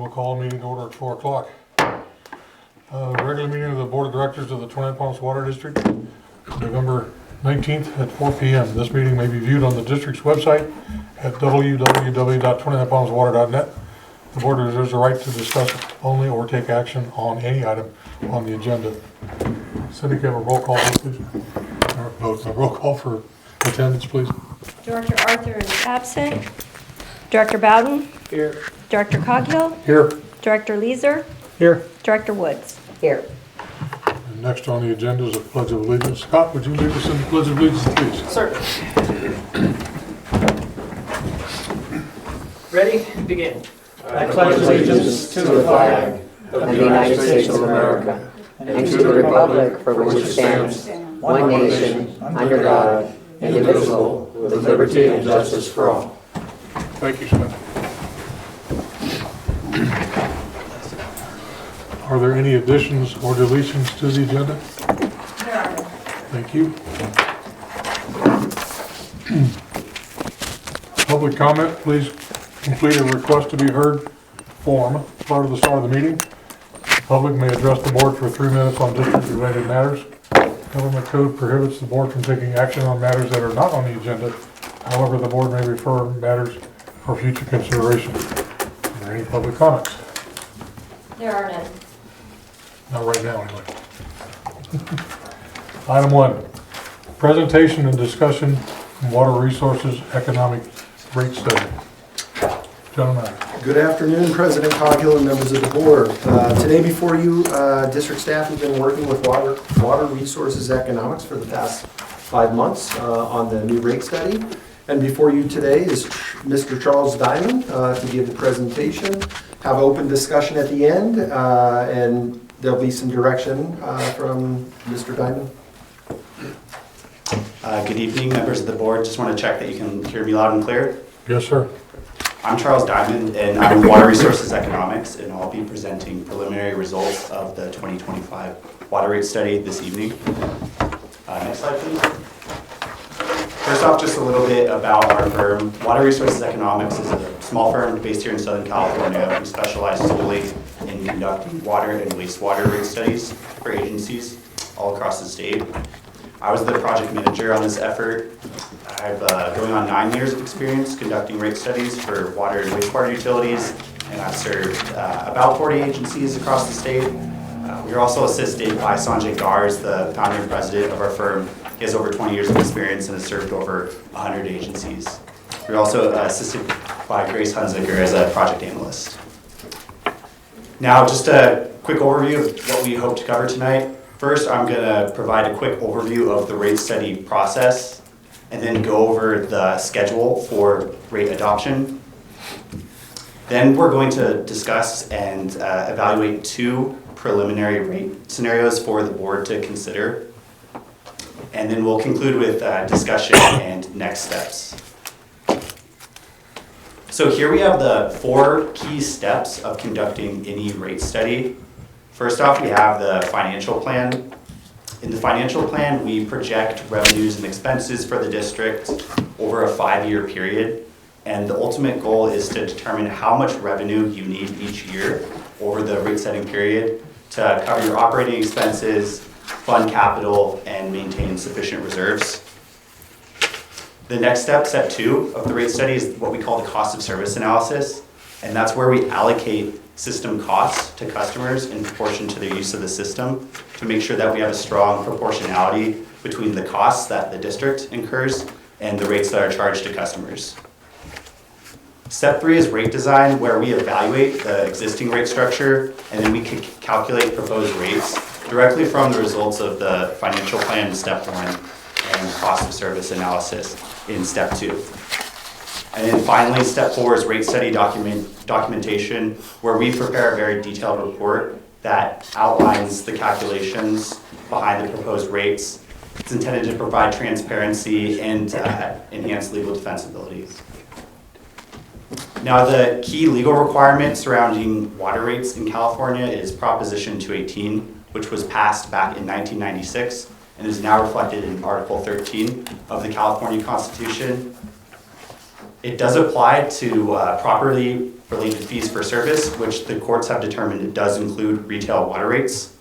We'll call a meeting to order at 4 o'clock. Regular meeting of the Board of Directors of the Twin Palms Water District, November 19th at 4 p.m. This meeting may be viewed on the district's website at www.twinpalmswater.net. The board reserves the right to discuss only or take action on any item on the agenda. Cindy, can I have a roll call, please? Or vote, a roll call for attendance, please. Director Arthur is absent. Director Bowden? Here. Director Coghill? Here. Director Leeser? Here. Director Woods? Here. And next on the agenda is a Pledge of Allegiance. Scott, would you lead us in the Pledge of Allegiance, please? Certainly. Ready? Begin. I pledge allegiance to the flag of the United States of America and to the republic for which it stands, one nation, under God, indivisible, with liberty and justice for all. Thank you, Scott. Are there any additions or deletions to the agenda? There are. Thank you. Public comment, please complete a request to be heard form prior to the start of the meeting. The public may address the board for 3 minutes on district-related matters. Government code prohibits the board from taking action on matters that are not on the agenda. However, the board may refer matters for future consideration. Are there any public comments? There are none. Not right now, anyway. Item 1, presentation and discussion on water resources economic rate study. Gentlemen. Good afternoon, President Coghill and members of the board. Today before you, district staff has been working with water resources economics for the past 5 months on the new rate study. And before you today is Mr. Charles Diamond to give the presentation, have open discussion at the end, and there'll be some direction from Mr. Diamond. Good evening, members of the board. Just want to check that you can hear me loud and clear. Yes, sir. I'm Charles Diamond, and I'm in Water Resources Economics, and I'll be presenting preliminary results of the 2025 water rate study this evening. Next slide, please. First off, just a little bit about our firm. Water Resources Economics is a small firm based here in Southern California. We specialize solely in conducting water and wastewater rate studies for agencies all across the state. I was the project manager on this effort. I have going on 9 years of experience conducting rate studies for water and wastewater utilities, and I've served about 40 agencies across the state. We are also assisted by Sanjay Gars, the founder and president of our firm. He has over 20 years of experience and has served over 100 agencies. We're also assisted by Grace Hunziker as a project analyst. Now, just a quick overview of what we hope to cover tonight. First, I'm going to provide a quick overview of the rate study process and then go over the schedule for rate adoption. Then we're going to discuss and evaluate 2 preliminary rate scenarios for the board to consider. And then we'll conclude with discussion and next steps. So here we have the 4 key steps of conducting any rate study. First off, we have the financial plan. In the financial plan, we project revenues and expenses for the district over a 5-year period. And the ultimate goal is to determine how much revenue you need each year over the rate setting period to cover your operating expenses, fund capital, and maintain sufficient reserves. The next step, step 2 of the rate study, is what we call the cost of service analysis. And that's where we allocate system costs to customers in proportion to their use of the system to make sure that we have a strong proportionality between the costs that the district incurs and the rates that are charged to customers. Step 3 is rate design, where we evaluate the existing rate structure and then we can calculate proposed rates directly from the results of the financial plan in step 1 and cost of service analysis in step 2. And then finally, step 4 is rate study documentation, where we prepare a very detailed report that outlines the calculations behind the proposed rates. It's intended to provide transparency and enhance legal defensibility. Now, the key legal requirement surrounding water rates in California is Proposition 218, which was passed back in 1996 and is now reflected in Article 13 of the California Constitution. It does apply to property related fees for service, which the courts have determined it does include retail water rates.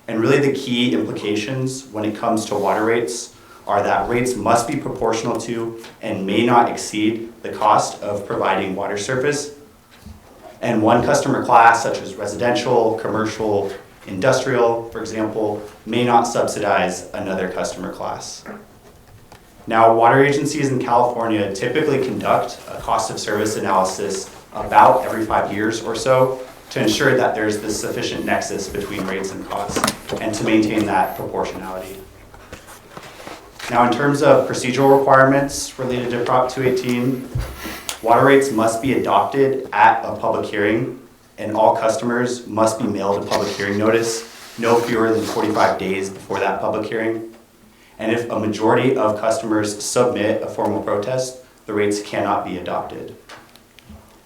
And really the key implications when it comes to water rates are that rates must be proportional to and may not exceed the cost of providing water service. And one customer class, such as residential, commercial, industrial, for example, may not subsidize another customer class. Now, water agencies in California typically conduct a cost of service analysis about every 5 years or so to ensure that there's this sufficient nexus between rates and costs and to maintain that proportionality. Now, in terms of procedural requirements related to Prop 218, water rates must be adopted at a public hearing, and all customers must be mailed a public hearing notice no fewer than 45 days before that public hearing. And if a majority of customers submit a formal protest, the rates cannot be adopted.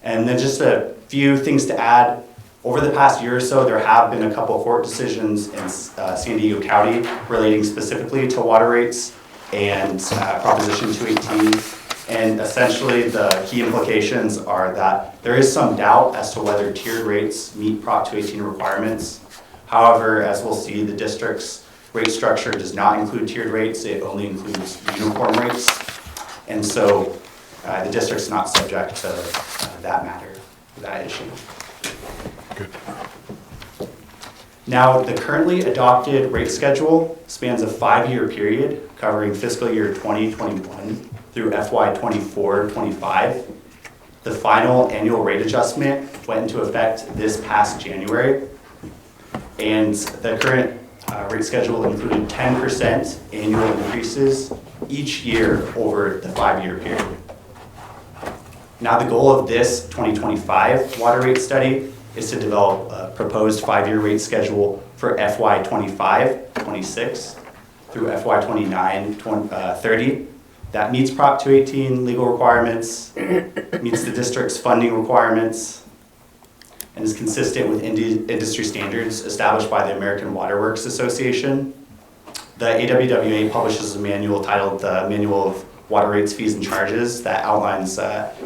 And then just a few things to add. Over the past year or so, there have been a couple of court decisions in San Diego County relating specifically to water rates and Proposition 218. And essentially the key implications are that there is some doubt as to whether tiered rates meet Prop 218 requirements. However, as we'll see, the district's rate structure does not include tiered rates, it only includes uniform rates. And so the district's not subject to that matter, that issue. Good. Now, the currently adopted rate schedule spans a 5-year period covering fiscal year 2021 through FY 24-25. The final annual rate adjustment went into effect this past January, and the current rate schedule included 10% annual increases each year over the 5-year period. Now, the goal of this 2025 water rate study is to develop a proposed 5-year rate schedule for FY 25-26 through FY 29-30 that meets Prop 218 legal requirements, meets the district's funding requirements, and is consistent with industry standards established by the American Water Works Association. The AWWA publishes a manual titled the Manual of Water Rates, Fees, and Charges that outlines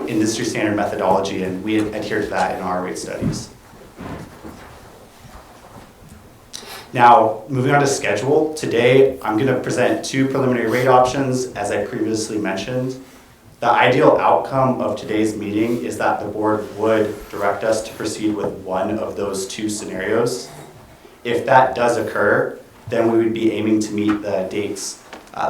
industry standard methodology, and we adhere to that in our rate studies. Now, moving on to schedule, today I'm going to present 2 preliminary rate options, as I previously mentioned. The ideal outcome of today's meeting is that the board would direct us to proceed with one of those 2 scenarios. If that does occur, then we would be aiming to meet the dates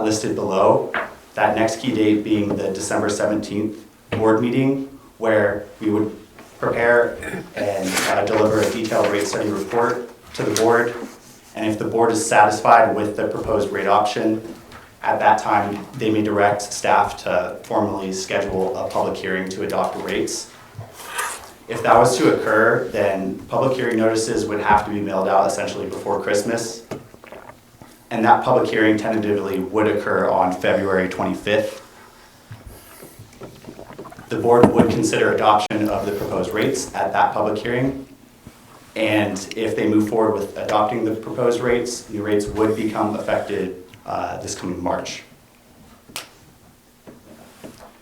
listed below. That next key date being the December 17th board meeting, where we would prepare and deliver a detailed rate study report to the board. And if the board is satisfied with the proposed rate option, at that time, they may direct staff to formally schedule a public hearing to adopt the rates. If that was to occur, then public hearing notices would have to be mailed out essentially before Christmas. And that public hearing tentatively would occur on February 25th. The board would consider adoption of the proposed rates at that public hearing. And if they move forward with adopting the proposed rates, new rates would become effective this coming March.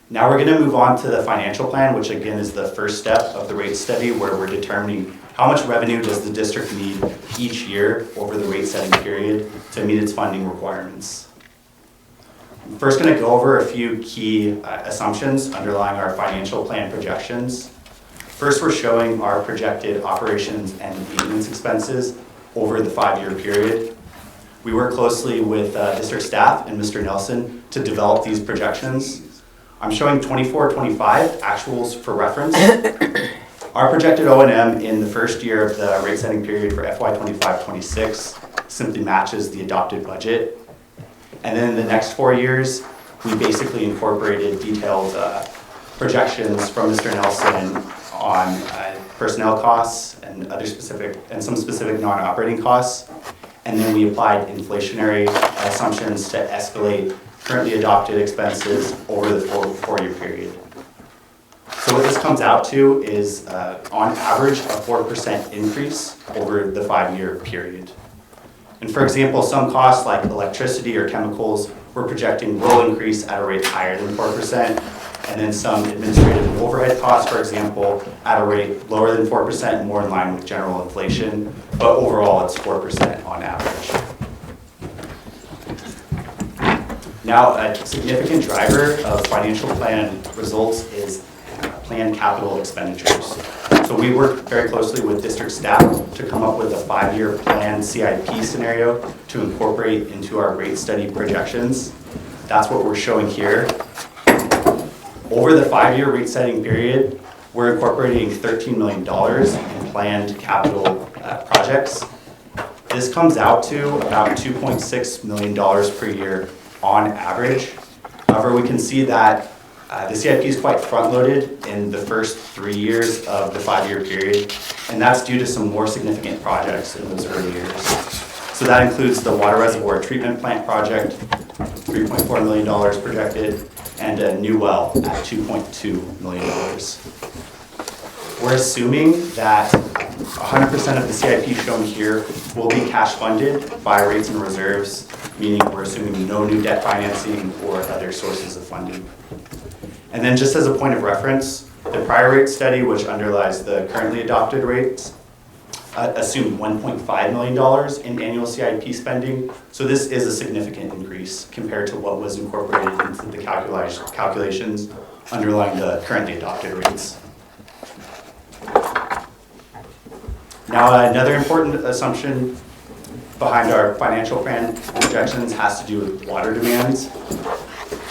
Now we're going to move on to the financial plan, which again is the first step of the rate study, where we're determining how much revenue does the district need each year over the rate setting period to meet its funding requirements. I'm first going to go over a few key assumptions underlying our financial plan projections. First, we're showing our projected operations and maintenance expenses over the 5-year period. We work closely with district staff and Mr. Nelson to develop these projections. I'm showing 24-25 actuals for reference. Our projected O&M in the first year of the rate setting period for FY 25-26 simply matches the adopted budget. And then in the next 4 years, we basically incorporated detailed projections from Mr. Nelson on personnel costs and some specific non-operating costs. And then we applied inflationary assumptions to escalate currently adopted expenses over the 4-year period. So what this comes out to is on average a 4% increase over the 5-year period. And for example, some costs like electricity or chemicals we're projecting will increase at a rate higher than 4%. and then some administrative and overhead costs, for example, at a rate lower than 4%, more in line with general inflation, but overall it's 4% on average. Now, a significant driver of financial plan results is planned capital expenditures. So we work very closely with district staff to come up with a 5-year planned CIP scenario to incorporate into our rate study projections. That's what we're showing here. Over the 5-year rate setting period, we're incorporating $13 million in planned capital projects. This comes out to about $2.6 million per year on average. However, we can see that the CIP is quite front-loaded in the first 3 years of the 5-year period, and that's due to some more significant projects in those early years. So that includes the water reservoir treatment plant project, $3.4 million projected, and a new well at $2.2 million. We're assuming that 100% of the CIP shown here will be cash funded by rates and reserves, meaning we're assuming no new debt financing or other sources of funding. And then just as a point of reference, the prior rate study, which underlies the currently adopted rates, assumed $1.5 million in annual CIP spending. So this is a significant increase compared to what was incorporated into the calculations underlying the currently adopted rates. Now, another important assumption behind our financial plan projections has to do with water demands.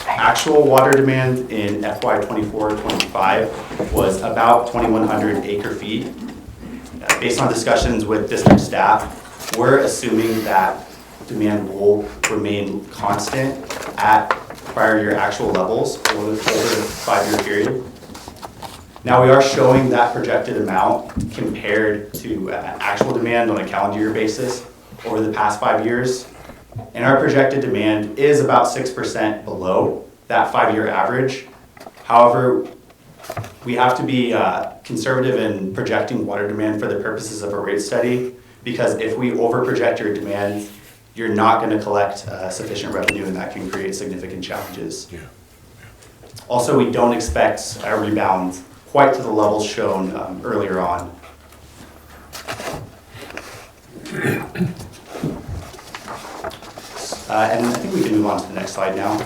Actual water demand in FY 24-25 was about 2,100 acre feet. Based on discussions with district staff, we're assuming that demand will remain constant at prior year actual levels over the 5-year period. Now we are showing that projected amount compared to actual demand on a calendar year basis over the past 5 years. And our projected demand is about 6% below that 5-year average. However, we have to be conservative in projecting water demand for the purposes of a rate study, because if we overproject your demand, you're not going to collect sufficient revenue, and that can create significant challenges. Yeah. Also, we don't expect a rebound quite to the levels shown earlier on. And I think we can move on to the next slide now.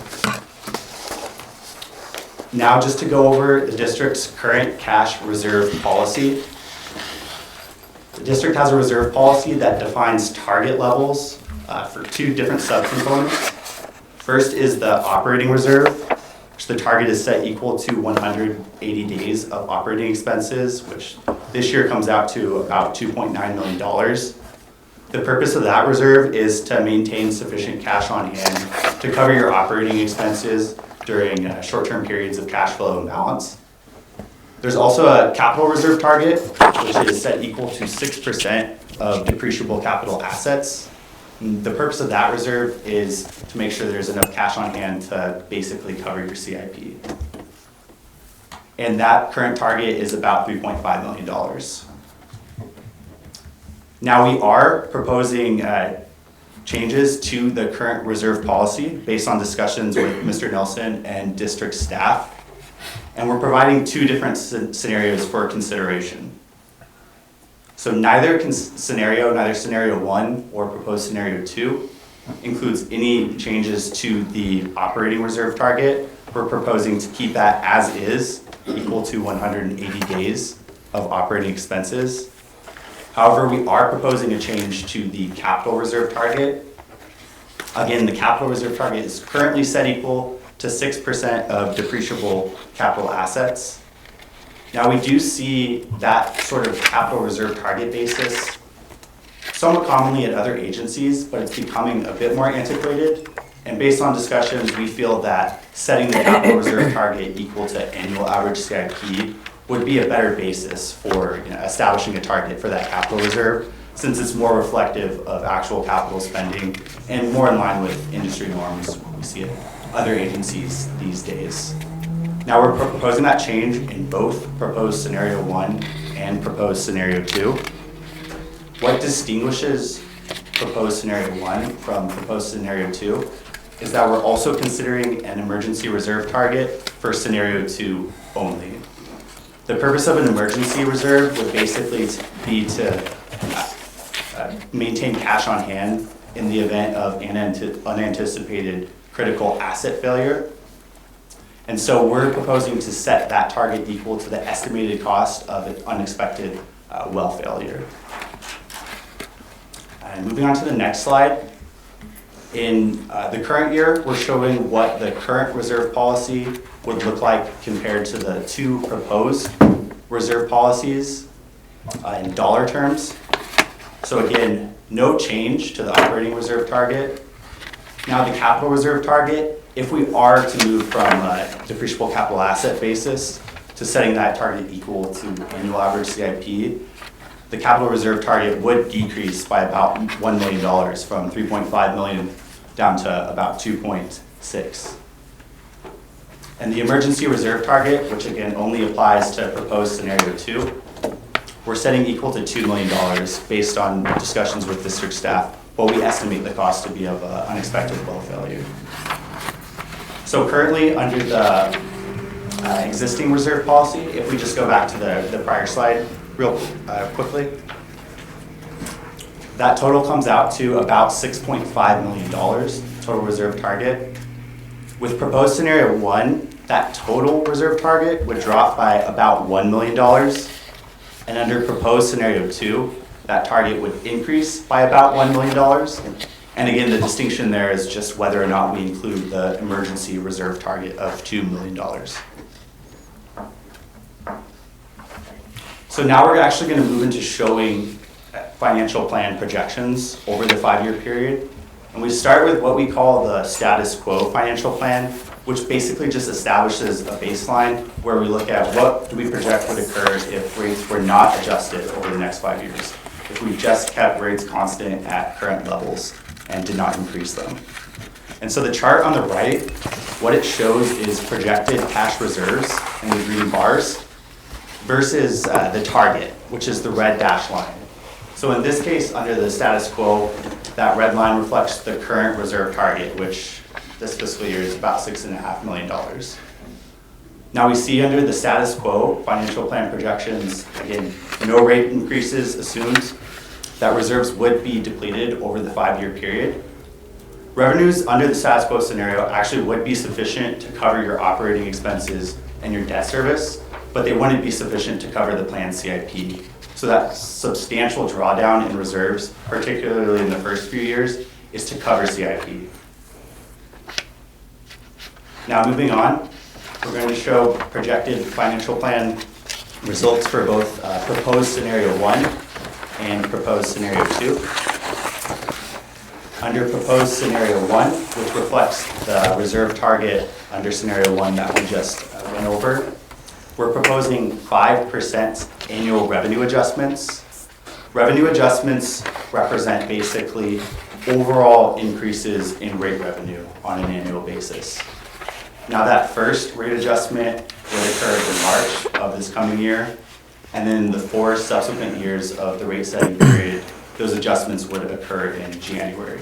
Now, just to go over the district's current cash reserve policy. The district has a reserve policy that defines target levels for 2 different subcomponents. First is the operating reserve, which the target is set equal to 180 days of operating expenses, which this year comes out to about $2.9 million. The purpose of that reserve is to maintain sufficient cash on hand to cover your operating expenses during short-term periods of cash flow imbalance. There's also a capital reserve target, which is set equal to 6% of depreciable capital assets. And the purpose of that reserve is to make sure there's enough cash on hand to basically cover your CIP. And that current target is about $3.5 million. Now we are proposing changes to the current reserve policy based on discussions with Mr. Nelson and district staff. And we're providing 2 different scenarios for consideration. So neither scenario 1 or proposed scenario 2 includes any changes to the operating reserve target. We're proposing to keep that as is, equal to 180 days of operating expenses. However, we are proposing a change to the capital reserve target. Again, the capital reserve target is currently set equal to 6% of depreciable capital assets. Now, we do see that sort of capital reserve target basis somewhat commonly at other agencies, but it's becoming a bit more antiquated. And based on discussions, we feel that setting the capital reserve target equal to annual average CIP would be a better basis for establishing a target for that capital reserve, since it's more reflective of actual capital spending and more in line with industry norms we see at other agencies these days. Now we're proposing that change in both proposed scenario 1 and proposed scenario 2. What distinguishes proposed scenario 1 from proposed scenario 2 is that we're also considering an emergency reserve target for scenario 2 only. The purpose of an emergency reserve would basically be to maintain cash on hand in the event of unanticipated critical asset failure. And so we're proposing to set that target equal to the estimated cost of an unexpected well failure. And moving on to the next slide. In the current year, we're showing what the current reserve policy would look like compared to the 2 proposed reserve policies in dollar terms. So again, no change to the operating reserve target. Now the capital reserve target, if we are to move from a depreciable capital asset basis to setting that target equal to annual average CIP, the capital reserve target would decrease by about $1 million from 3.5 million down to about 2.6. And the emergency reserve target, which again only applies to proposed scenario 2, we're setting equal to $2 million based on discussions with district staff, what we estimate the cost to be of unexpected well failure. So currently under the existing reserve policy, if we just go back to the prior slide real quickly, that total comes out to about $6.5 million total reserve target. With proposed scenario 1, that total reserve target would drop by about $1 million. And under proposed scenario 2, that target would increase by about $1 million. And again, the distinction there is just whether or not we include the emergency reserve target of $2 million. So now we're actually going to move into showing financial plan projections over the 5-year period. And we start with what we call the status quo financial plan, which basically just establishes a baseline where we look at what do we project would occur if rates were not adjusted over the next 5 years, if we just kept rates constant at current levels and did not increase them. And so the chart on the right, what it shows is projected cash reserves in the green bars versus the target, which is the red dashed line. So in this case, under the status quo, that red line reflects the current reserve target, which this fiscal year is about $6.5 million. Now we see under the status quo financial plan projections, again, no rate increases assumed, that reserves would be depleted over the 5-year period. Revenues under the status quo scenario actually would be sufficient to cover your operating expenses and your debt service, but they wouldn't be sufficient to cover the planned CIP. So that substantial drawdown in reserves, particularly in the first few years, is to cover CIP. Now moving on, we're going to show projected financial plan results for both proposed scenario 1 and proposed scenario 2. Under proposed scenario 1, which reflects the reserve target under scenario 1 that we just went over, we're proposing 5% annual revenue adjustments. Revenue adjustments represent basically overall increases in rate revenue on an annual basis. Now that first rate adjustment would occur in March of this coming year, and then the 4 subsequent years of the rate setting period, those adjustments would occur in January.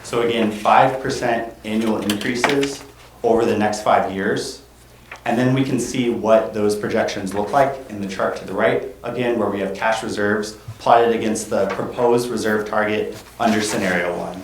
So again, 5% annual increases over the next 5 years. And then we can see what those projections look like in the chart to the right, again, where we have cash reserves plotted against the proposed reserve target under scenario 1.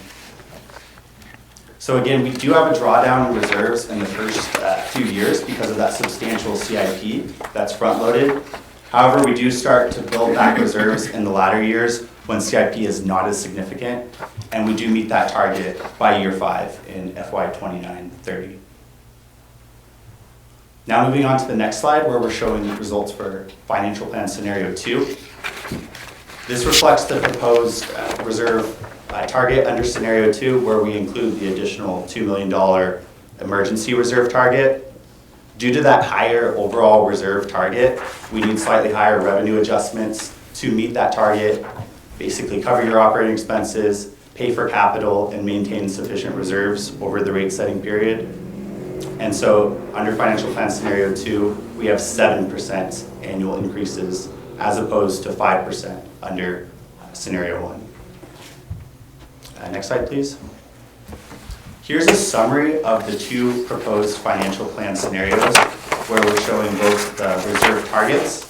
So again, we do have a drawdown in reserves in the first few years because of that substantial CIP that's front-loaded. However, we do start to build back reserves in the latter years when CIP is not as significant, and we do meet that target by year 5 in FY 29-30. Now moving on to the next slide where we're showing the results for financial plan scenario 2. This reflects the proposed reserve target under scenario 2 where we include the additional $2 million emergency reserve target. Due to that higher overall reserve target, we need slightly higher revenue adjustments to meet that target, basically cover your operating expenses, pay for capital, and maintain sufficient reserves over the rate setting period. And so under financial plan scenario 2, we have 7% annual increases as opposed to 5% under scenario 1. Next slide, please. Here's a summary of the two proposed financial plan scenarios where we're showing both the reserve targets.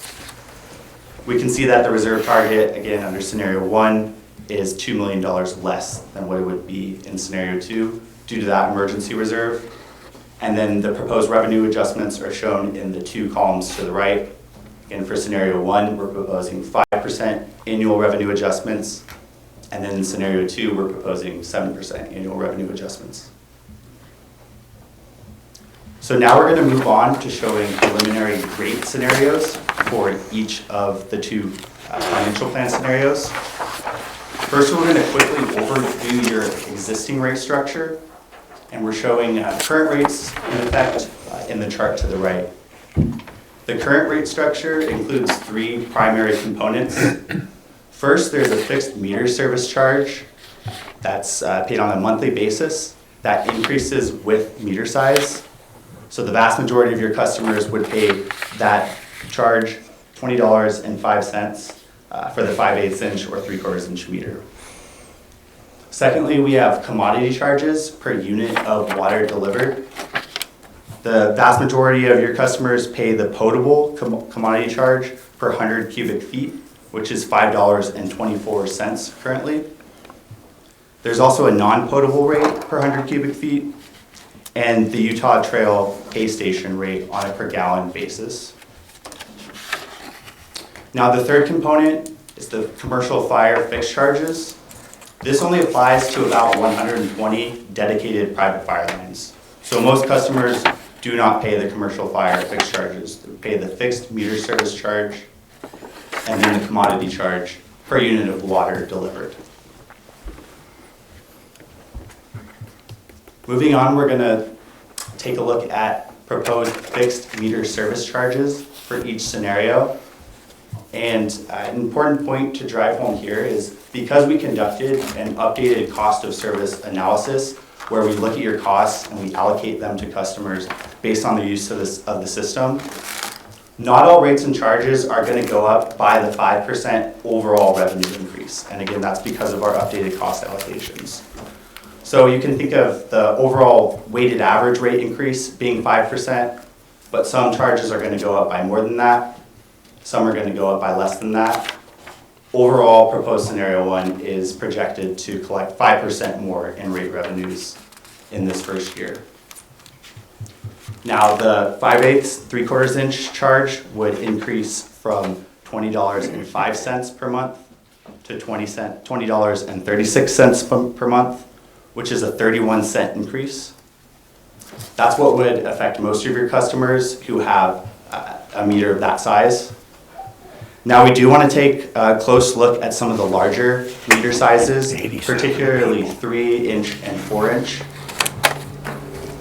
We can see that the reserve target, again, under scenario 1, is $2 million less than what it would be in scenario 2 due to that emergency reserve. And then the proposed revenue adjustments are shown in the two columns to the right. Again, for scenario 1, we're proposing 5% annual revenue adjustments. And then in scenario 2, we're proposing 7% annual revenue adjustments. So now we're going to move on to showing preliminary rate scenarios for each of the two financial plan scenarios. First, we're going to quickly overview your existing rate structure, and we're showing current rates in effect in the chart to the right. The current rate structure includes three primary components. First, there's a fixed meter service charge that's paid on a monthly basis that increases with meter size. So the vast majority of your customers would pay that charge $20.05 for the 5/8 inch or 3/4 inch meter. Secondly, we have commodity charges per unit of water delivered. The vast majority of your customers pay the potable commodity charge per 100 cubic feet, which is $5.24 currently. There's also a non-potable rate per 100 cubic feet, and the Utah Trail pay station rate on a per gallon basis. Now the third component is the commercial fire fixed charges. This only applies to about 120 dedicated private fire lines. So most customers do not pay the commercial fire fixed charges. They pay the fixed meter service charge and then the commodity charge per unit of water delivered. Moving on, we're going to take a look at proposed fixed meter service charges for each scenario. And an important point to drive home here is because we conducted an updated cost of service analysis where we look at your costs and we allocate them to customers based on the use of the system, not all rates and charges are going to go up by the 5% overall revenue increase. And again, that's because of our updated cost allocations. So you can think of the overall weighted average rate increase being 5%, but some charges are going to go up by more than that. Some are going to go up by less than that. Overall, proposed scenario 1 is projected to collect 5% more in rate revenues in this first year. Now, the 5/8, 3/4 inch charge would increase from $20.05 per month to $20.36 per month, which is a 31-cent increase. That's what would affect most of your customers who have a meter of that size. Now we do want to take a close look at some of the larger meter sizes, particularly 3-inch and 4-inch.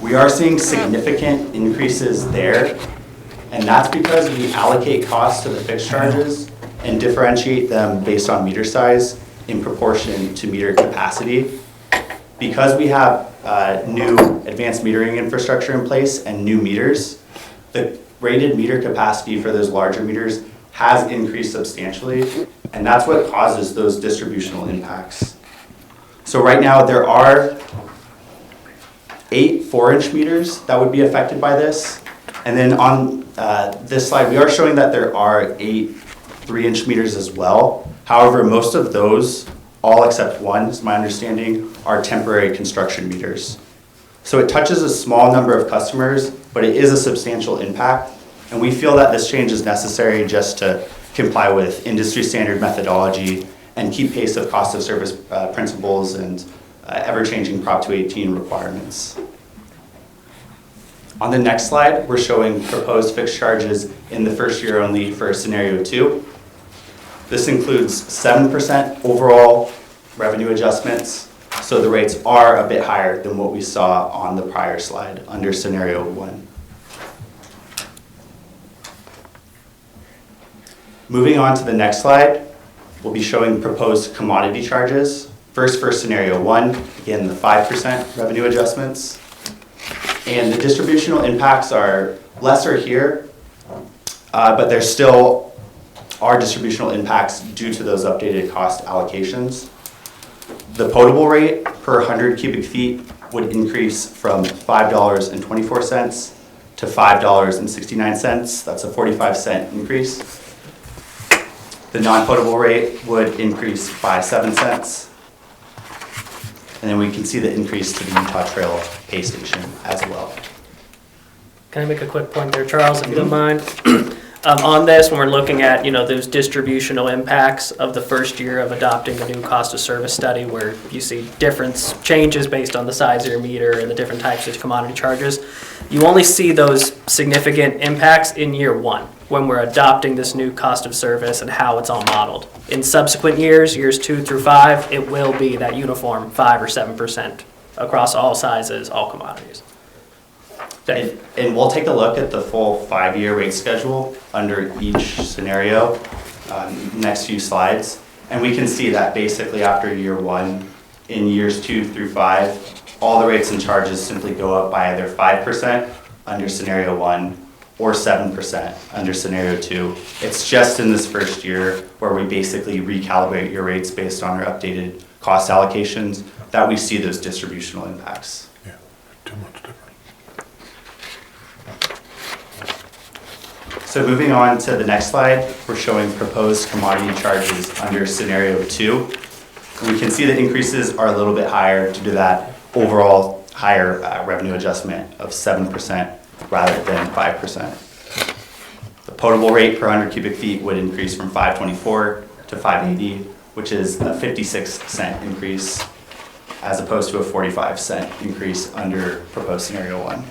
We are seeing significant increases there, and that's because we allocate costs to the fixed charges and differentiate them based on meter size in proportion to meter capacity. Because we have new advanced metering infrastructure in place and new meters, the rated meter capacity for those larger meters has increased substantially, and that's what causes those distributional impacts. So right now there are 8 4-inch meters that would be affected by this, and then on this slide we are showing that there are 8 3-inch meters as well. However, most of those, all except one, is my understanding, are temporary construction meters. So it touches a small number of customers, but it is a substantial impact. And we feel that this change is necessary just to comply with industry standard methodology and keep pace of cost of service principles and ever-changing Prop 218 requirements. On the next slide, we're showing proposed fixed charges in the first year only for scenario 2. This includes 7% overall revenue adjustments, so the rates are a bit higher than what we saw on the prior slide under scenario 1. Moving on to the next slide, we'll be showing proposed commodity charges. First for scenario 1, again the 5% revenue adjustments. And the distributional impacts are lesser here, but there still are distributional impacts due to those updated cost allocations. The potable rate per 100 cubic feet would increase from $5.24 to $5.69. That's a 45-cent increase. The non-potable rate would increase by 7 cents. And then we can see the increase to the Utah Trail pay station as well. Can I make a quick point there, Charles, if you don't mind? On this, when we're looking at, those distributional impacts of the first year of adopting the new cost of service study, where you see difference changes based on the size of your meter and the different types of commodity charges, you only see those significant impacts in year one, when we're adopting this new cost of service and how it's all modeled. In subsequent years, years 2 through 5, it will be that uniform 5 or 7% across all sizes, all commodities. And we'll take a look at the full 5-year rate schedule under each scenario, next few slides. And we can see that basically after year 1, in years 2 through 5, all the rates and charges simply go up by either 5% under scenario 1 or 7% under scenario 2. It's just in this first year where we basically recalibrate your rates based on our updated cost allocations that we see those distributional impacts. Yeah, too much different. So moving on to the next slide, we're showing proposed commodity charges under scenario 2. We can see the increases are a little bit higher due to that overall higher revenue adjustment of 7% rather than 5%. The potable rate per 100 cubic feet would increase from $5.24 to $5.80, which is a 56-cent increase as opposed to a 45-cent increase under proposed scenario 1.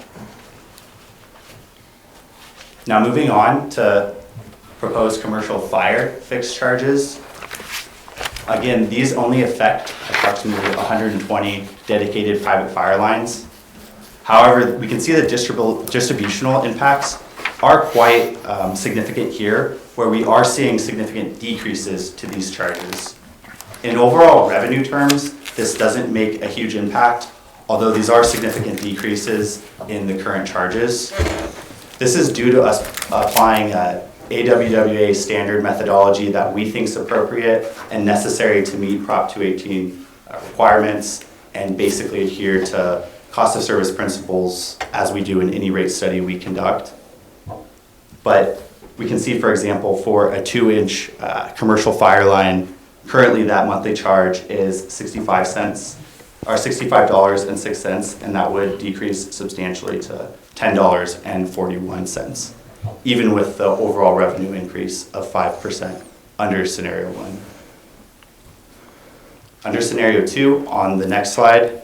Now moving on to proposed commercial fire fixed charges. Again, these only affect approximately 120 dedicated private fire lines. However, we can see the distributional impacts are quite significant here, where we are seeing significant decreases to these charges. In overall revenue terms, this doesn't make a huge impact, although these are significant decreases in the current charges. This is due to us applying a AWWA standard methodology that we think is appropriate and necessary to meet Prop 218 requirements and basically adhere to cost of service principles as we do in any rate study we conduct. But we can see, for example, for a 2-inch commercial fire line, currently that monthly charge is 65 cents or $65.06, and that would decrease substantially to $10.41, even with the overall revenue increase of 5% under scenario 1. Under scenario 2, on the next slide,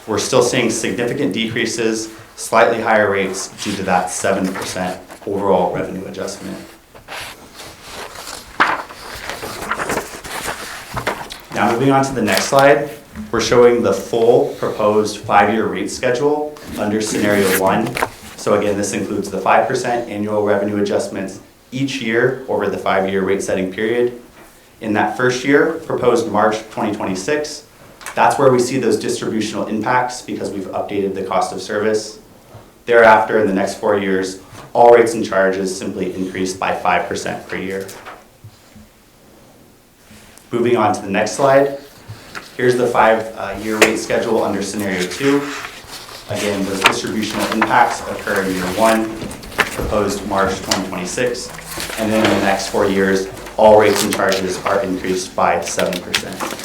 we're still seeing significant decreases, slightly higher rates due to that 7% overall revenue adjustment. Now moving on to the next slide, we're showing the full proposed 5-year rate schedule under scenario 1. So again, this includes the 5% annual revenue adjustments each year over the 5-year rate setting period. In that first year, proposed March 2026, that's where we see those distributional impacts because we've updated the cost of service. Thereafter, in the next 4 years, all rates and charges simply increase by 5% per year. Moving on to the next slide, here's the 5-year rate schedule under scenario 2. Again, those distributional impacts occur in year 1, proposed March 2026, and then in the next 4 years, all rates and charges are increased by 7%.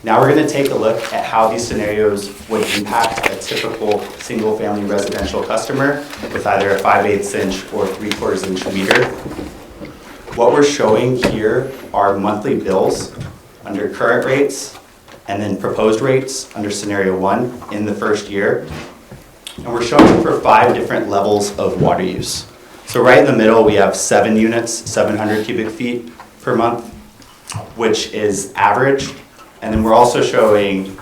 Now we're going to take a look at how these scenarios would impact a typical single-family residential customer with either a 5/8 inch or 3/4 inch meter. What we're showing here are monthly bills under current rates and then proposed rates under scenario 1 in the first year. And we're showing for 5 different levels of water use. So right in the middle, we have 7 units, 700 cubic feet per month, which is average. And then we're also showing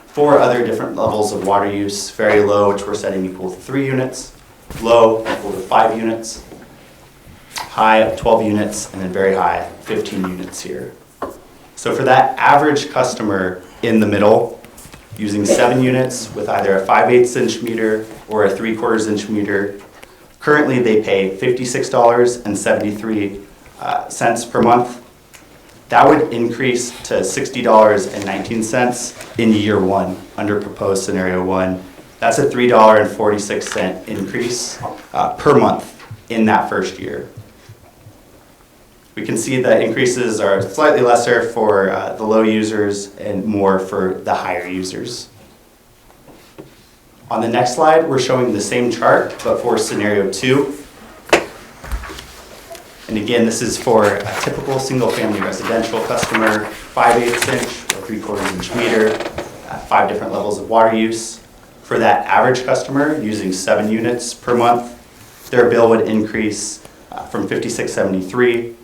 4 other different levels of water use, very low, which we're setting equal to 3 units, low equal to 5 units, high 12 units, and then very high 15 units here. So for that average customer in the middle, using 7 units with either a 5/8 inch meter or a 3/4 inch meter, currently they pay $56.73 per month. that would increase to $60.19 in year one under proposed scenario one. That's a $3.46 increase per month in that first year. We can see the increases are slightly lesser for the low users and more for the higher users. On the next slide, we're showing the same chart, but for scenario two. And again, this is for a typical single-family residential customer, 5/8 inch or 3/4 inch meter, 5 different levels of water use. For that average customer using 7 units per month, their bill would increase from $56.73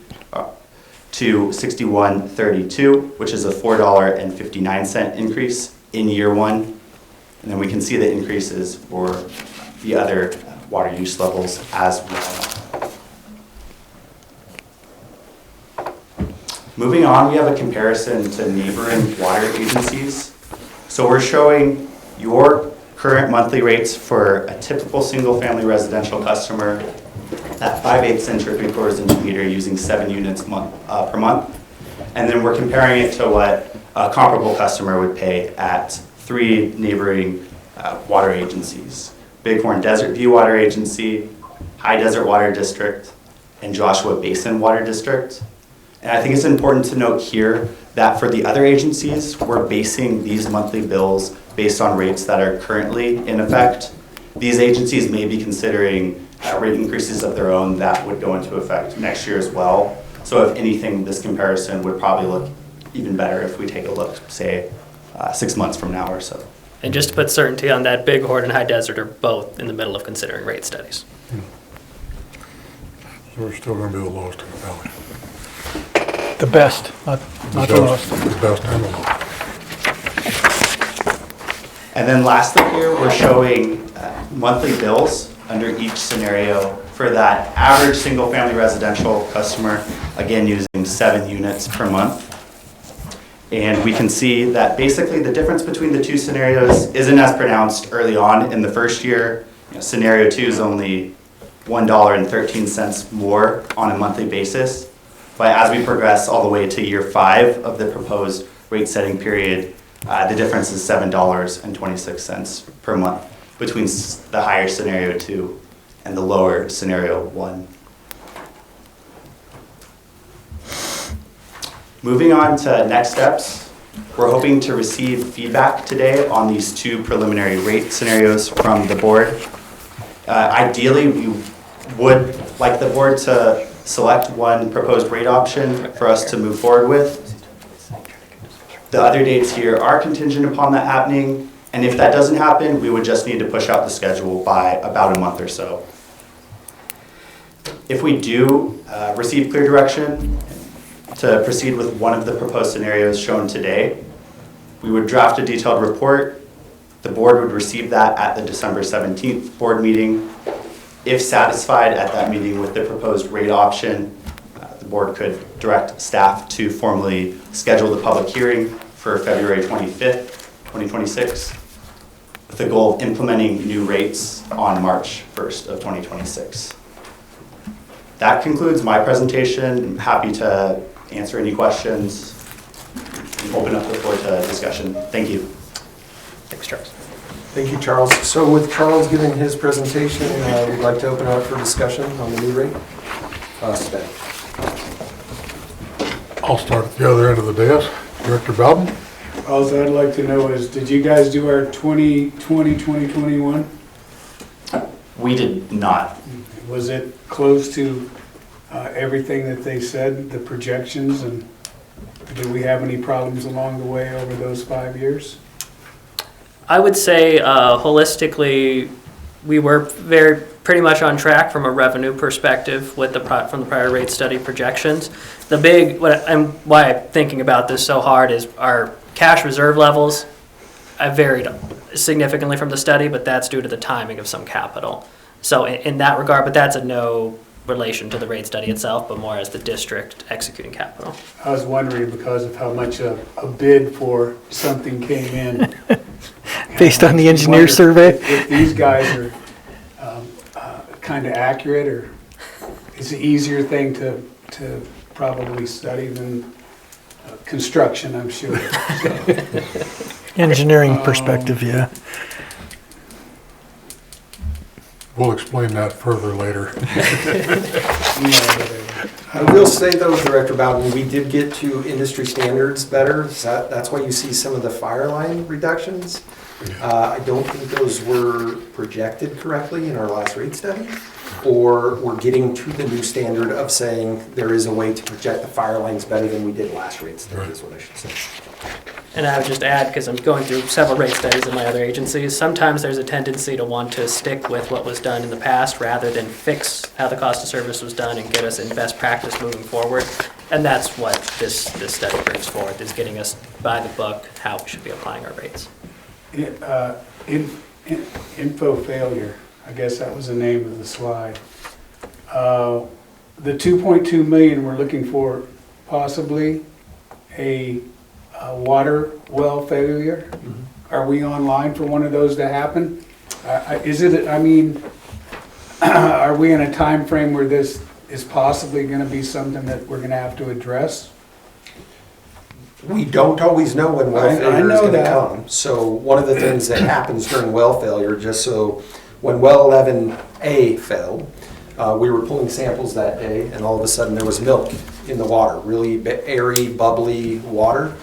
to $61.32, which is a $4.59 increase in year one. And then we can see the increases for the other water use levels as well. Moving on, we have a comparison to neighboring water agencies. So we're showing your current monthly rates for a typical single-family residential customer at 5/8 inch or 3/4 inch meter using 7 units per month. And then we're comparing it to what a comparable customer would pay at 3 neighboring water agencies: Bighorn Desert View Water Agency, High Desert Water District, and Joshua Basin Water District. And I think it's important to note here that for the other agencies, we're basing these monthly bills based on rates that are currently in effect. These agencies may be considering rate increases of their own that would go into effect next year as well. So if anything, this comparison would probably look even better if we take a look, say, 6 months from now or so. And just to put certainty on that, Bighorn and High Desert are both in the middle of considering rate studies. So we're still gonna be the lowest in the valley. The best, not the lowest. The best and the lowest. And then lastly here, we're showing monthly bills under each scenario for that average single-family residential customer, again using 7 units per month. And we can see that basically the difference between the two scenarios isn't as pronounced early on in the first year. Scenario 2 is only $1.13 more on a monthly basis. But as we progress all the way to year 5 of the proposed rate setting period, the difference is $7.26 per month between the higher scenario 2 and the lower scenario 1. Moving on to next steps, we're hoping to receive feedback today on these 2 preliminary rate scenarios from the board. Ideally, we would like the board to select one proposed rate option for us to move forward with. The other dates here are contingent upon that happening, and if that doesn't happen, we would just need to push out the schedule by about a month or so. If we do receive clear direction to proceed with one of the proposed scenarios shown today, we would draft a detailed report. The board would receive that at the December 17th board meeting. If satisfied at that meeting with the proposed rate option, the board could direct staff to formally schedule the public hearing for February 25th, 2026, with the goal of implementing new rates on March 1st of 2026. That concludes my presentation. I'm happy to answer any questions and open up the floor to discussion. Thank you. Thanks, Charles. Thank you, Charles. So with Charles giving his presentation, we'd like to open it up for discussion on the new rate study. I'll start at the other end of the desk. Director Bowden? All I'd like to know is, did you guys do our 2021? We did not. Was it close to everything that they said, the projections, and did we have any problems along the way over those 5 years? I would say holistically, we were pretty much on track from a revenue perspective with from the prior rate study projections. The big, why I'm thinking about this so hard is our cash reserve levels have varied significantly from the study, but that's due to the timing of some capital. So in that regard, but that's a no relation to the rate study itself, but more as the district executing capital. I was wondering because of how much a bid for something came in. Based on the engineer survey? If these guys are kind of accurate, or is it easier thing to probably study than construction, I'm sure. Engineering perspective, yeah. We'll explain that further later. I will say though, Director Bowden, we did get to industry standards better. So that's why you see some of the fire line reductions. I don't think those were projected correctly in our last rate study, or we're getting to the new standard of saying there is a way to project the fire lines better than we did last rate study, is what I should say. And I would just add, because I'm going through several rate studies in my other agencies, sometimes there's a tendency to want to stick with what was done in the past rather than fix how the cost of service was done and get us in best practice moving forward. And that's what this study brings forward, is getting us by the book how we should be applying our rates. Info failure, I guess that was the name of the slide. The 2.2 million, we're looking for possibly a water well failure. Are we online for one of those to happen? Are we in a time frame where this is possibly going to be something that we're going to have to address? We don't always know when well I failure is know going to that. come. So one of the things that happens during well failure, just so when well 11A failed, we were pulling samples that day, and all of a sudden there was milk in the water, really airy, bubbly water.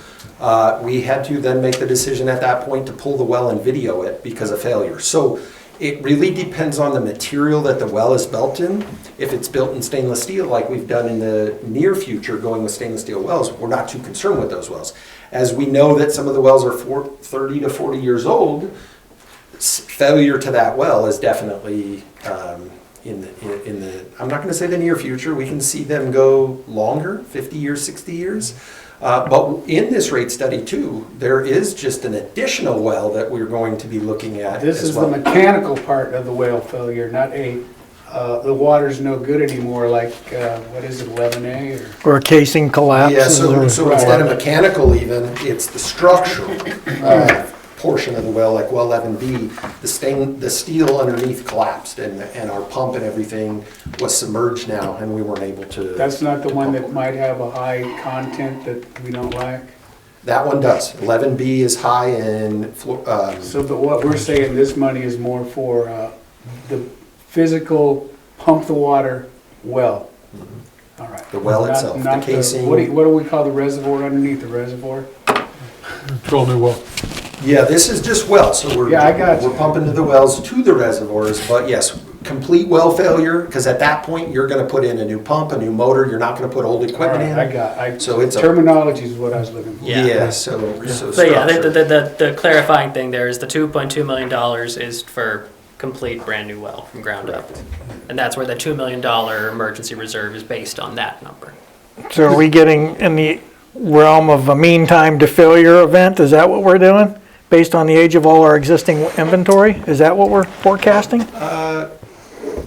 We had to then make the decision at that point to pull the well and video it because of failure. So it really depends on the material that the well is built in. If it's built in stainless steel, like we've done in the near future, going with stainless steel wells, we're not too concerned with those wells. As we know that some of the wells are 30 to 40 years old, failure to that well is definitely in the, I'm not going to say the near future, we can see them go longer, 50 years, 60 years. But in this rate study too, there is just an additional well that we're going to be looking at This as is well. the mechanical part of the well failure, not the water's no good anymore, like, what is it, 11A or? Or a casing Yeah, collapses or. so instead of mechanical even, it's the structural portion of the well, like well 11B, the steel underneath collapsed and our pump and everything was submerged now and we weren't able to. That's not the one that might have a high content that we don't like? That one does. 11B is high in, So, but what we're saying, this money is more for the physical pump the water well. All right. The well Not- itself, the not casing. What do we call the reservoir underneath the reservoir? Drill new well. yeah, this is just well, so we're, Yeah, I got you. we're pumping to the wells to the reservoirs, but yes, complete well failure, because at that point, you're gonna put in a new pump, a new motor, you're not gonna put old All equipment right, in. So it's a- terminology is what I was looking for. Yeah. Yeah, so So yeah, structure. the clarifying thing there is the $2.2 million is for complete brand new well from ground up. And that's where the $2 million emergency reserve is based on that number. So are we getting in the realm of a mean time to failure event? Is that what we're doing? Based on the age of all our existing inventory? Is that what we're forecasting?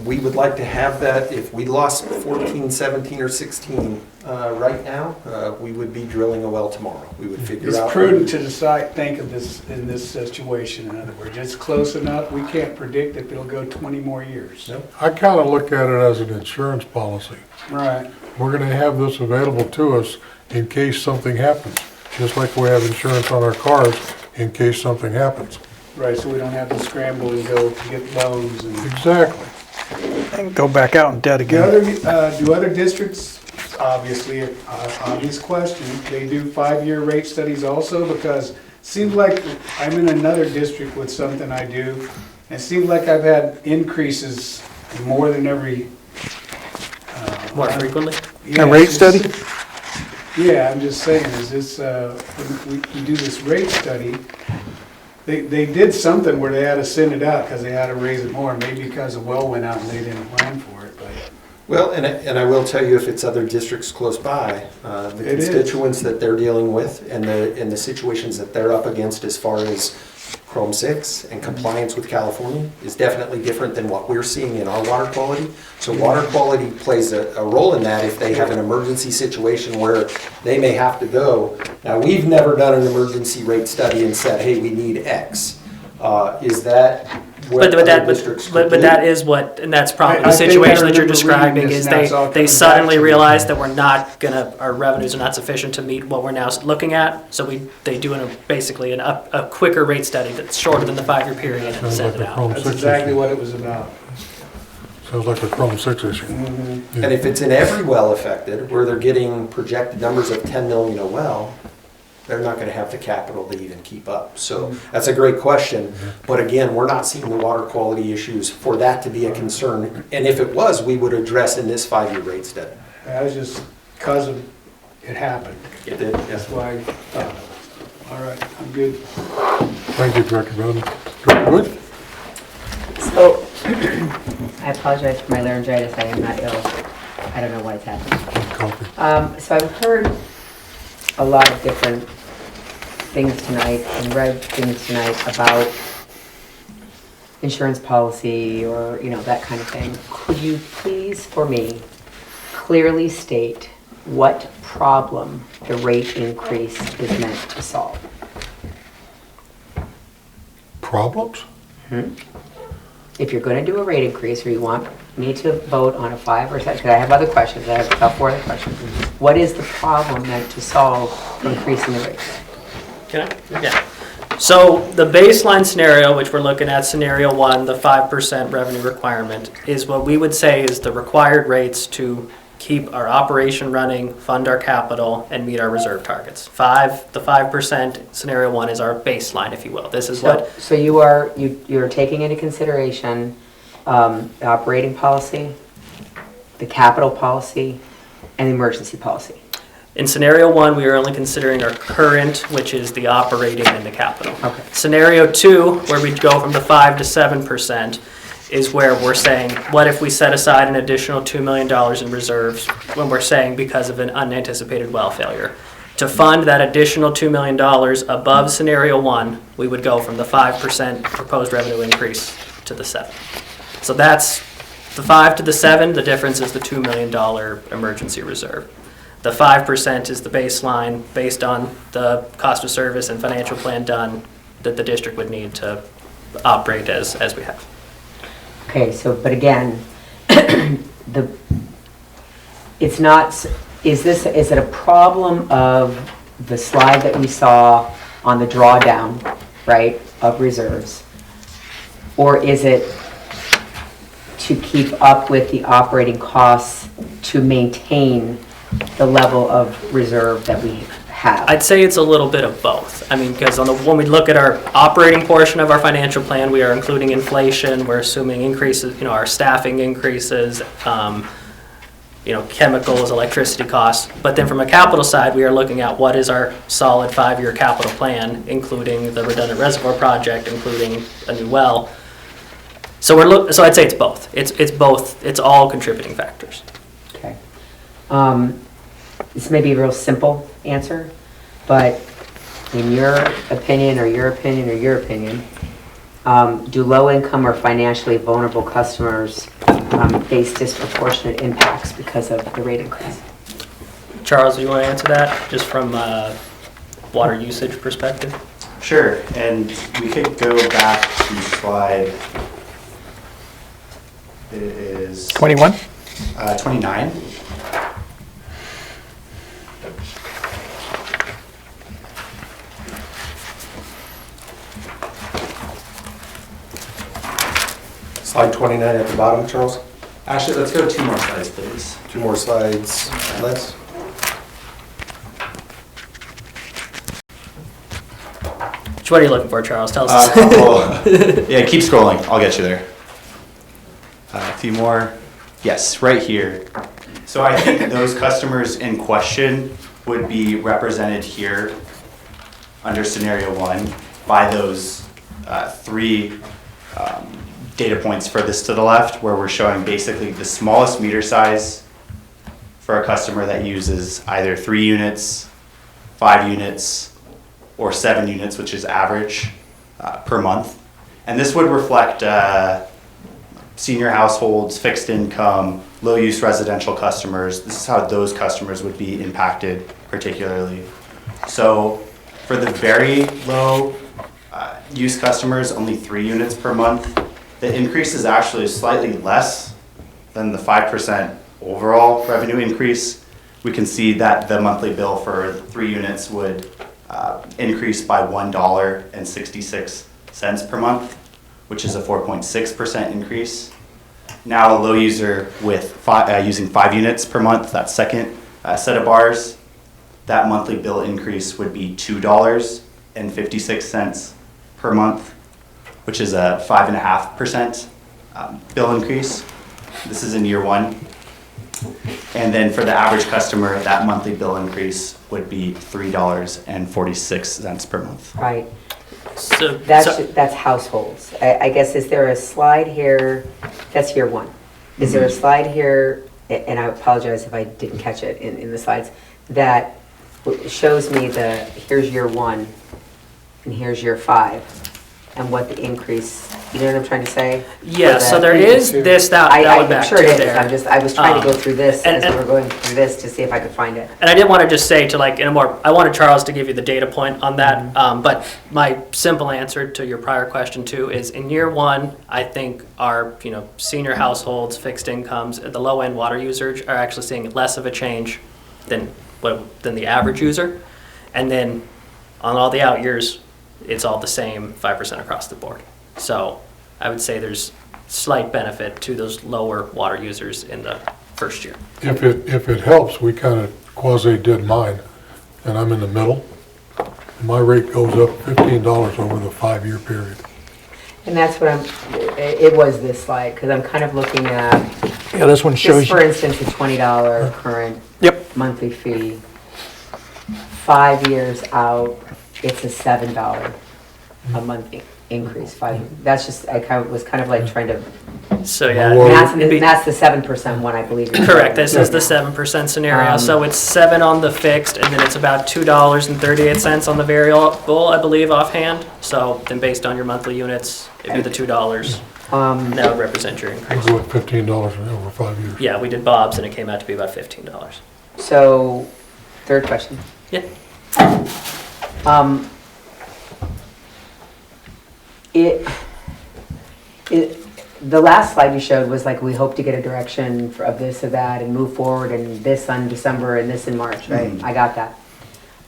We would like to have that, if we lost 14, 17, or 16 right now, we would be drilling a well tomorrow. We would figure It's out. prudent to decide, think of this in this situation, in other words. It's close enough, we can't predict if it'll go 20 more years. Nope. I kind of look at it as an insurance policy. Right. We're going to have this available to us in case something happens, just like we have insurance on our cars in case something happens. Right, so we don't have to scramble and go get loans and. Exactly. And go back out in debt again. Do other districts, obviously, obvious question, they do 5-year rate studies also? Because it seems like I'm in another district with something I do, and it seems like I've had increases more than every. More frequently? Yeah, A rate it's study? just- Yeah, I'm just saying, is this, when we do this rate study, they did something where they had to send it out because they had to raise it more, maybe because a well went out and they didn't plan for it, but. Well, and I will tell you, if it's other districts close by, the It is. constituents that they're dealing with and the situations that they're up against as far as Chrome 6 and compliance with California is definitely different than what we're seeing in our water quality. So water quality plays a role in that if they have an emergency situation where they may have to go. Now, we've never done an emergency rate study and said, hey, we need X. Is that what But other districts could do. that is what, and that's probably I the think I situation that you're remember describing, reading this, is and that's all they coming suddenly back to me. realized that we're not gonna, our revenues are not sufficient to meet what we're now looking at, so they do basically a quicker rate study that's shorter than the 5-year period and Sounds send like it a out. Chrome That's 6 exactly issue. what it was about. Sounds like a Chrome 6 issue. And if it's in every well affected, where they're getting projected numbers of 10 million a well, they're not gonna have the capital to even keep up. So that's a great question, but again, we're not seeing the water quality issues for that to be a concern. And if it was, we would address in this 5-year rate study. That was just because of, it happened. It did, yes. That's why I thought of it. All right, I'm good. Thank you, Director Bowden. Director Wood? So, I apologize for my laryngitis, I am not ill. I don't know why it's happening. Coffee. So I've heard a lot of different things tonight and read things tonight about insurance policy or, that kind of thing. Could you please, for me, clearly state what problem the rate increase is meant to solve? Problems? If you're going to do a rate increase, or you want me to vote on a 5 or 7, because I have other questions, I have about 4 other questions. What is the problem meant to solve increasing the rates? Can I? Yeah. So the baseline scenario, which we're looking at, scenario 1, the 5% revenue requirement, is what we would say is the required rates to keep our operation running, fund our capital, and meet our reserve targets. The 5% scenario 1 is our baseline, if you will. This is what, So you're taking into consideration the operating policy, the capital policy, and the emergency policy. in scenario 1, we are only considering our current, which is the operating and the capital. Okay. Scenario 2, where we go from the 5 to 7%, is where we're saying, what if we set aside an additional $2 million in reserves when we're saying because of an unanticipated well failure? To fund that additional $2 million above scenario 1, we would go from the 5% proposed revenue increase to the 7. So that's the 5 to the 7, the difference is the $2 million emergency reserve. The 5% is the baseline based on the cost of service and financial plan done that the district would need to operate as we have. Okay, but again, it's not, is it a problem of the slide that we saw on the drawdown, right, of reserves? Or is it to keep up with the operating costs to maintain the level of reserve that we have? I'd say it's a little bit of both. I mean, because when we look at our operating portion of our financial plan, we are including inflation, we're assuming increases, our staffing increases, chemicals, electricity costs. But then from a capital side, we are looking at what is our solid 5-year capital plan, including the redundant reservoir project, including a new well. So so I'd say it's both. It's both. It's all contributing factors. Okay. This may be a real simple answer, but in your opinion, or your opinion, or your opinion, do low-income or financially vulnerable customers face disproportionate impacts because of the rate increase? Charles, do you want to answer that, just from a water usage perspective? Sure, and we could go back to slide, it is 21? 29. Slide 29 at the bottom, Charles. Actually, let's go 2 more slides, please. 2 more slides, Les. What are you looking for, Charles? Tell us. Yeah, keep scrolling. I'll get you there. A few more. Yes, right here. So I think those customers in question would be represented here under scenario 1 by those 3 data points furthest to the left, where we're showing basically the smallest meter size for a customer that uses either 3 units, 5 units, or 7 units, which is average per month. And this would reflect senior households, fixed income, low-use residential customers. This is how those customers would be impacted particularly. So for the very low use customers, only 3 units per month, The increase is actually slightly less than the 5% overall revenue increase. We can see that the monthly bill for 3 units would increase by $1.66 per month, which is a 4.6% increase. Now a low user with using 5 units per month, that second set of bars, that monthly bill increase would be $2.56 per month, which is a 5.5% bill increase. This is in year 1. And then for the average customer, that monthly bill increase would be $3.46 per month. Right. So, That's households. I guess, is there a slide here, that's year 1. Is there a slide here, and I apologize if I didn't catch it in the slides, that shows me here's year 1, and here's year 5, and what the increase, you know what I'm trying to say? yeah, For so the- there is this, that would I'm back sure to it is, there. I was trying to go Um, through this and- as we were going through this to see if I could find it. And I did want to just say to like, I wanted Charles to give you the data point on that. But my simple answer to your prior question too is in year 1, I think our, senior households, fixed incomes, the low end water users are actually seeing less of a change than the average user. And then on all the out years, it's all the same 5% across the board. So I would say there's slight benefit to those lower water users in the first year. If it helps, we kind of quasi did mine, and I'm in the middle. My rate goes up $15 over the 5-year period. And that's what it was this slide, because I'm kind of looking at, Yeah, this one shows just for you. instance, a $20 current Yep. monthly fee. 5 years out, it's a $7 a month increase. That's just, I was kind of like trying to, So yeah, Well, it'd that's be- the 7% one, I believe. correct. This is the 7% scenario. Um, So it's 7 on the fixed, and then it's about $2.38 on the variable, I believe, offhand. So then, based on your monthly units, it'd be the $2. That would represent your I increase. go up $15 over 5 years. Yeah, we did Bob's, and it came out to be about $15. So, third question. Yeah. The last slide you showed was like, we hope to get a direction of this or that and move forward and this on December and this in March, right? I got that.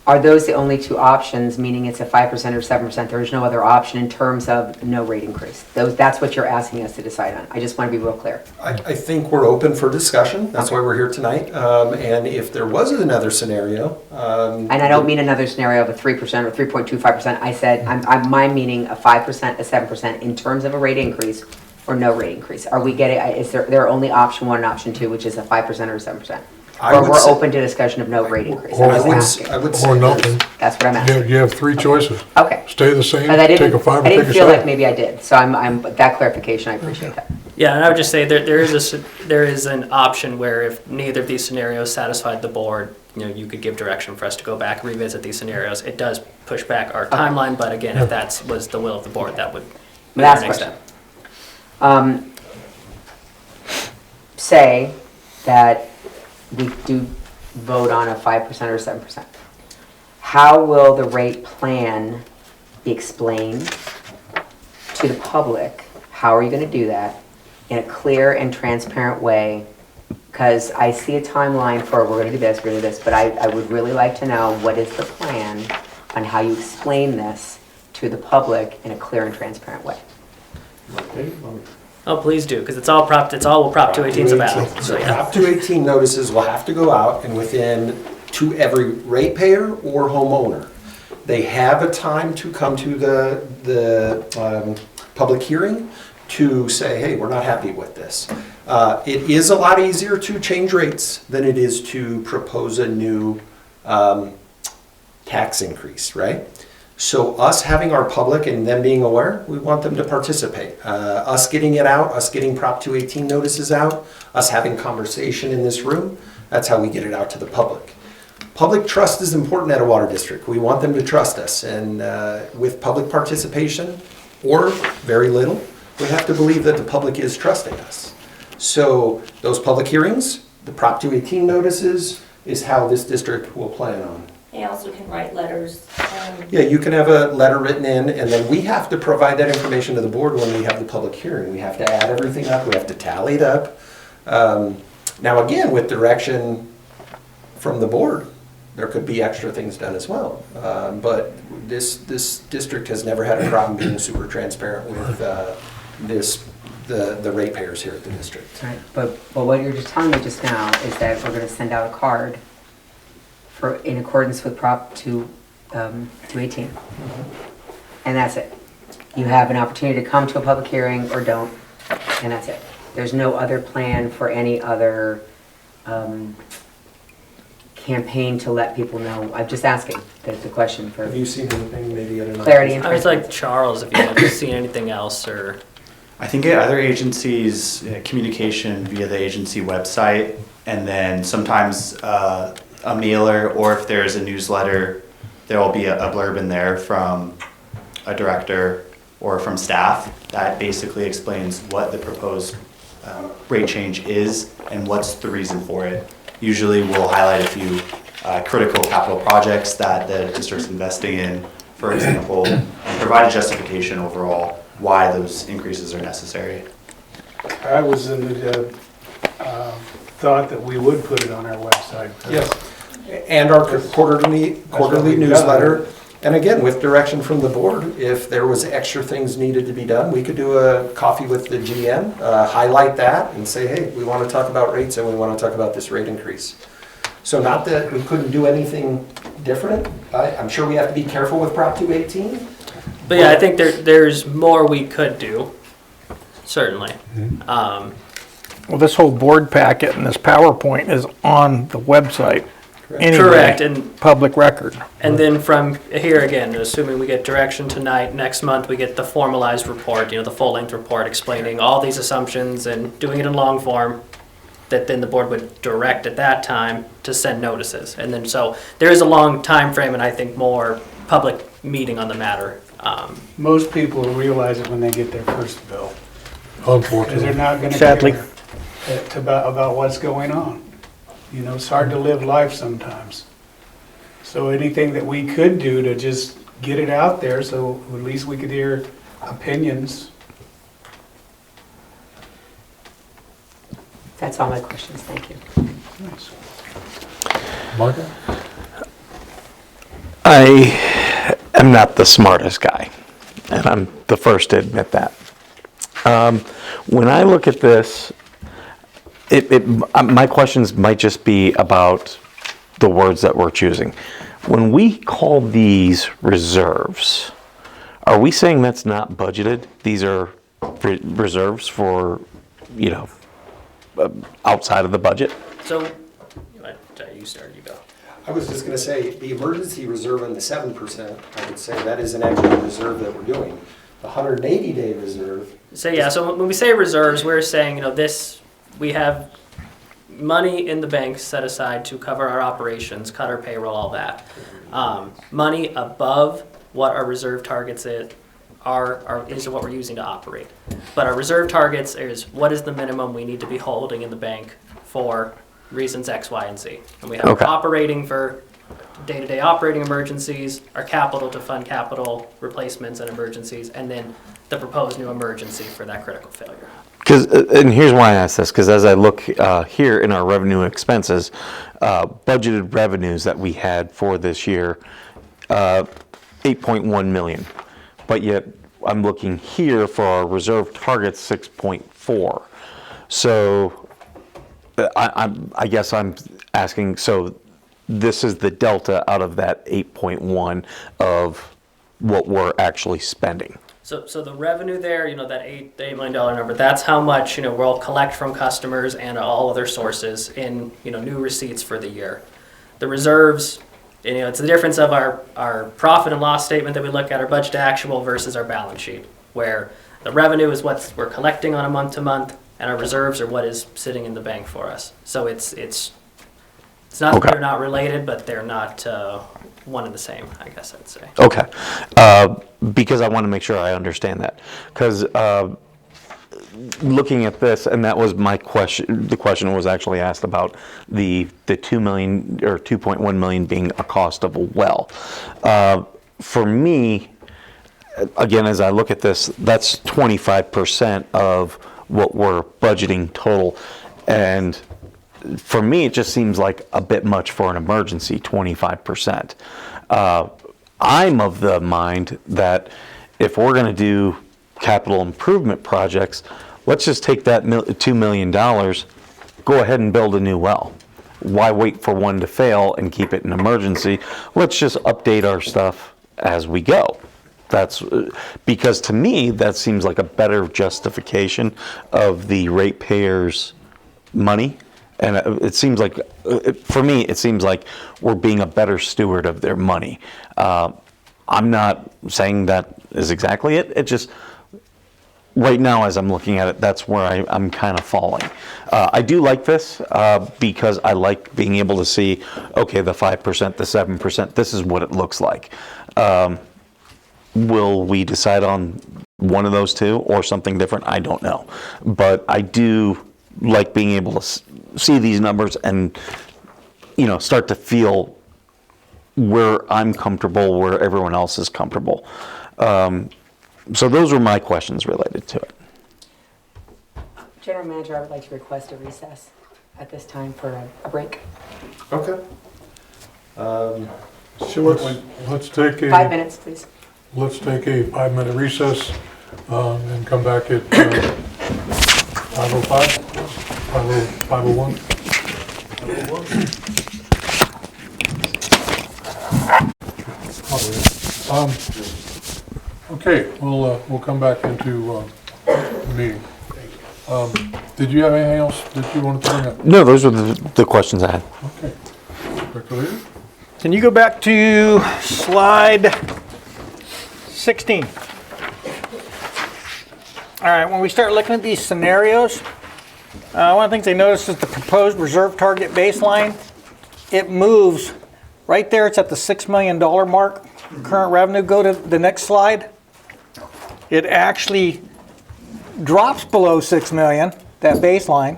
Are those the only 2 options, meaning it's a 5% or 7%? There's no other option in terms of no rate increase? That's what you're asking us to decide on. I just want to be real clear. I think we're open for discussion. That's why we're here tonight. And if there was another scenario. And I don't mean another scenario of a 3% or 3.25%. I said, my meaning a 5%, a 7% in terms of a rate increase or no rate increase. Are we getting, is there only option 1 and option 2, which is a 5% or 7%? I Or would we're say- open to discussion of no rate increase? Or- I'm I just would, asking. I would say. Or nothing. That's what I'm asking. You have 3 choices. Okay. Stay the same, But I take a 5 or I take didn't a feel like 7. maybe I did, so that clarification, I appreciate that. Yeah, and I would just say there is an option where if neither of these scenarios satisfied the board, you could give direction for us to go back and revisit these scenarios. It does push back our timeline, but again, if that was the will of the board, that would be our Last next question. step. Say that we do vote on a 5% or 7%. How will the rate plan be explained to the public? How are you going to do that in a clear and transparent way? Because I see a timeline for we're going to do this, we're going to do this, but I would really like to know what is the plan on how you explain this to the public in a clear and transparent way. Oh, please do, because it's all what Prop 218 is about. So So yeah. Prop 218 notices will have to go out and to every ratepayer or homeowner. They have a time to come to the public hearing to say, hey, we're not happy with this. It is a lot easier to change rates than it is to propose a new tax increase, right? So us having our public and them being aware, we want them to participate. Us getting it out, us getting Prop 218 notices out, us having conversation in this room, that's how we get it out to the public. Public trust is important at a water district. We want them to trust us. And with public participation, or very little, we have to believe that the public is trusting us. So those public hearings, the Prop 218 notices, is how this district will plan on They also can write letters. Yeah, you can have a letter written in, and then we have to provide that information to the board when we have the public hearing. We have to add everything up, we have to tally it up. Now, again, with direction from the board, there could be extra things done as well. But this district has never had a problem being super transparent with the ratepayers here at the district. Right, but what you're just telling me just now is that we're gonna send out a card for, in accordance with Prop 218. And that's it. You have an opportunity to come to a public hearing or don't, and that's it. There's no other plan for any other campaign to let people know. I'm just asking the question for Have you seen anything maybe at another? clarity and I was transparency. like, Charles, if you have seen anything else, or, I think at other agencies, communication via the agency website, and then sometimes a mailer, or if there's a newsletter, there will be a blurb in there from a director or from staff that basically explains what the proposed rate change is and what's the reason for it. Usually we'll highlight a few critical capital projects that the district's investing in, for example, and provide a justification overall why those increases are necessary. I was in the thought that we would put it on our website. Yes, and our quarterly what we've done. newsletter. And again, with direction from the board, if there was extra things needed to be done, we could do a coffee with the GM, highlight that and say, hey, we want to talk about rates and we want to talk about this rate increase. So not that we couldn't do anything different. I'm sure we have to be careful with Prop 218. but yeah, I think there's more we could do, certainly. Well, this whole board packet and this PowerPoint is on the website anyway. Correct, and Public record. then from here again, assuming we get direction tonight, next month we get the formalized report, the full-length report explaining all these assumptions and doing it in long form, that then the board would direct at that time to send notices. And then, so there is a long time frame, and I think more public meeting on the matter. Most people realize it when they get their first bill, because they're Unfortunately. not gonna Sadly. care about what's going on. It's hard to live life sometimes. So anything that we could do to just get it out there, so at least we could hear opinions. That's all my questions, thank you. Nice. Michael? I am not the smartest guy, and I'm the first to admit that. When I look at this, my questions might just be about the words that we're choosing. When we call these reserves, are we saying that's not budgeted? These are reserves for, outside of the budget? So, you start, you go. I was just going to say, the emergency reserve and the 7%, I would say that is an extra reserve that we're doing. The 180-day reserve. So yeah, so when we say reserves, we're saying, we have money in the bank set aside to cover our operations, cut our payroll, all that. Money above what our reserve targets is what we're using to operate. But our reserve targets is what is the minimum we need to be holding in the bank for reasons X, Y, and Z. And we have Okay. operating for day-to-day operating emergencies, our capital to fund capital replacements and emergencies, and then the proposed new emergency for that critical failure. And here's why I ask this, because as I look here in our revenue and expenses, budgeted revenues that we had for this year, 8.1 million. But yet I'm looking here for our reserve target 6.4. So I guess I'm asking, so this is the delta out of that 8.1 of what we're actually spending. So the revenue there, that $8 million number, that's how much, we'll collect from customers and all other sources in, new receipts for the year. The reserves, it's the difference of our profit and loss statement that we look at, our budget to actual versus our balance sheet, where the revenue is what we're collecting on a month to month, and our reserves are what is sitting in the bank for us. So it's not that Okay. they're not related, but they're not one and the same, I guess I'd say. Okay, because I want to make sure I understand that. Because looking at this, and that was my question, the question was actually asked about the 2 million or 2.1 million being a cost of a well. For me, again, as I look at this, that's 25% of what we're budgeting total. And for me, it just seems like a bit much for an emergency, 25%. I'm of the mind that if we're going to do capital improvement projects, let's just take that $2 million, go ahead and build a new well. Why wait for one to fail and keep it an emergency? Let's just update our stuff as we go. That's because to me, that seems like a better justification of the ratepayers' money. And it seems like, for me, it seems like we're being a better steward of their money. I'm not saying that is exactly it. It just, right now, as I'm looking at it, that's where I'm kind of falling. I do like this because I like being able to see, okay, the 5%, the 7%, this is what it looks like. Will we decide on one of those two or something different? I don't know. But I do like being able to see these numbers and, start to feel where I'm comfortable, where everyone else is comfortable. So those were my questions related to it. General Manager, I would like to request a recess at this time for a break. Okay. Let's take 5 minutes, please. Let's take a 5-minute recess and come back at 5:05, 5:01. Okay, we'll come back into the meeting. Did you have anything else that you wanted to bring up? No, those were the questions I had. Okay. Director Leader? Can you go back to slide 16? All right, when we start looking at these scenarios, one of the things I noticed is the proposed reserve target baseline. It moves right there. It's at the $6 million mark. Current revenue. Go to the next slide. It actually drops below 6 million, that baseline,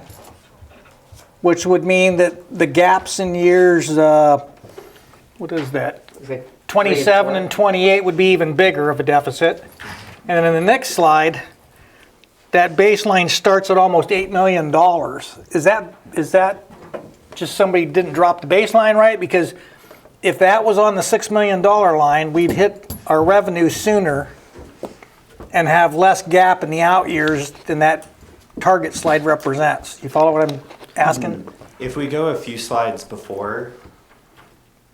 which would mean that the gaps in years, what is that? Is it 27 and 28 would be even bigger of a deficit. And then in the next slide, that baseline starts at almost $8 million. Is that just somebody didn't drop the baseline right? Because if that was on the $6 million line, we'd hit our revenue sooner and have less gap in the out years than that target slide represents. You follow what I'm asking? If we go a few slides before,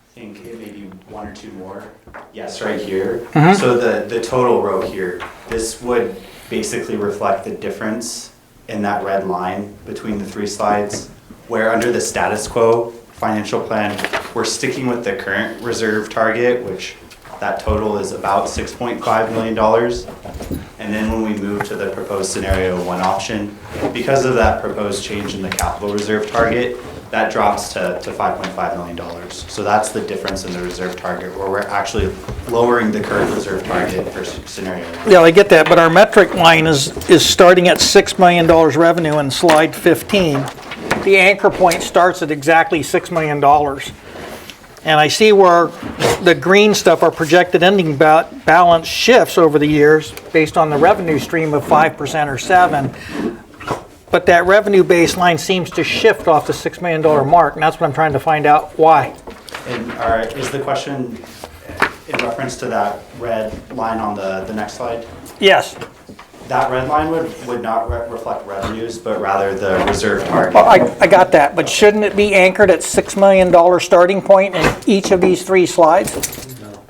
I think maybe one or two more. Yes, right here. So the total row here, this would basically reflect the difference in that red line between the three slides, where under the status quo financial plan, we're sticking with the current reserve target, which that total is about $6.5 million. And then when we move to the proposed scenario one option, because of that proposed change in the capital reserve target, that drops to $5.5 million. So that's the difference in the reserve target, where we're actually lowering the current reserve target for scenario one. Yeah, I get that, but our metric line is starting at $6 million revenue in slide 15. The anchor point starts at exactly $6 million. And I see where the green stuff, our projected ending balance shifts over the years based on the revenue stream of 5% or 7%. But that revenue baseline seems to shift off the $6 million mark, and that's what I'm trying to find out why. And is the question in reference to that red line on the next slide? Yes. That red line would not reflect revenues, but rather the reserve target. Well, I got that, but shouldn't it be anchored at $6 million starting point in each of these three slides?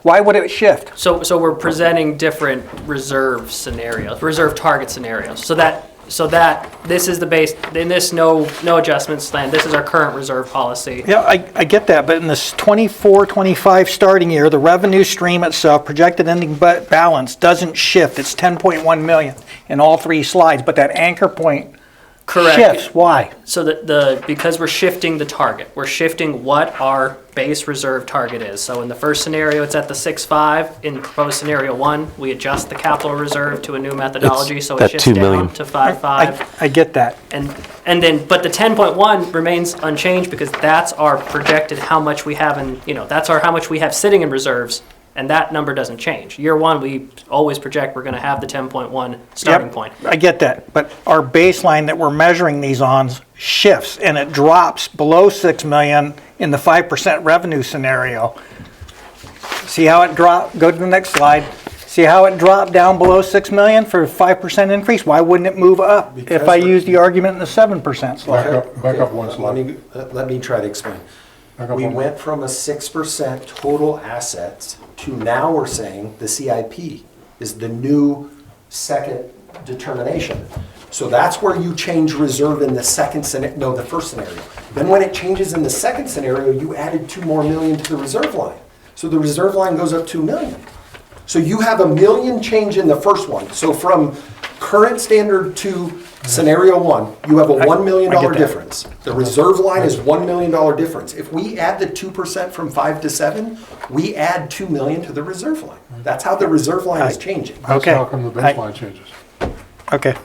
Why would it shift? So we're presenting different reserve scenarios, reserve target scenarios. So that this is the base. In this no adjustments plan. This is our current reserve policy. Yeah, I get that, but in this 24-25 starting year, the revenue stream itself, projected ending balance, doesn't shift. It's 10.1 million in all three slides, but that anchor point Correct. shifts, why? So because we're shifting the target, we're shifting what our base reserve target is. So in the first scenario, it's at the 6.5. In proposed scenario 1, we adjust the capital reserve to a new methodology, so it that shifts 2 down million. to 5.5. I get that. And then, but the 10.1 remains unchanged because that's our projected how much we have in, that's how much we have sitting in reserves, and that number doesn't change. Year 1, we always project we're gonna have the 10.1 starting Yep, point. I get that, but our baseline that we're measuring these on shifts, and it drops below 6 million in the 5% revenue scenario. See how it dropped, go to the next slide. See how it dropped down below 6 million for a 5% increase? Why wouldn't it move up if I use the argument in the 7% slide? Back up one slide. Let me try to explain. Back up We one. went from a 6% total assets to now we're saying the CIP is the new second determination. So that's where you change reserve in the the first scenario. Then when it changes in the second scenario, you added 2 more million to the reserve line. So the reserve line goes up 2 million. So you have $1 million change in the first one. So from current standard to scenario 1, you have a $1 million I get that. difference. The reserve line is $1 million difference. If we add the 2% from 5 to 7, we add 2 million to the reserve line. That's how the reserve line is changing. That's Okay. how come the baseline changes. Okay.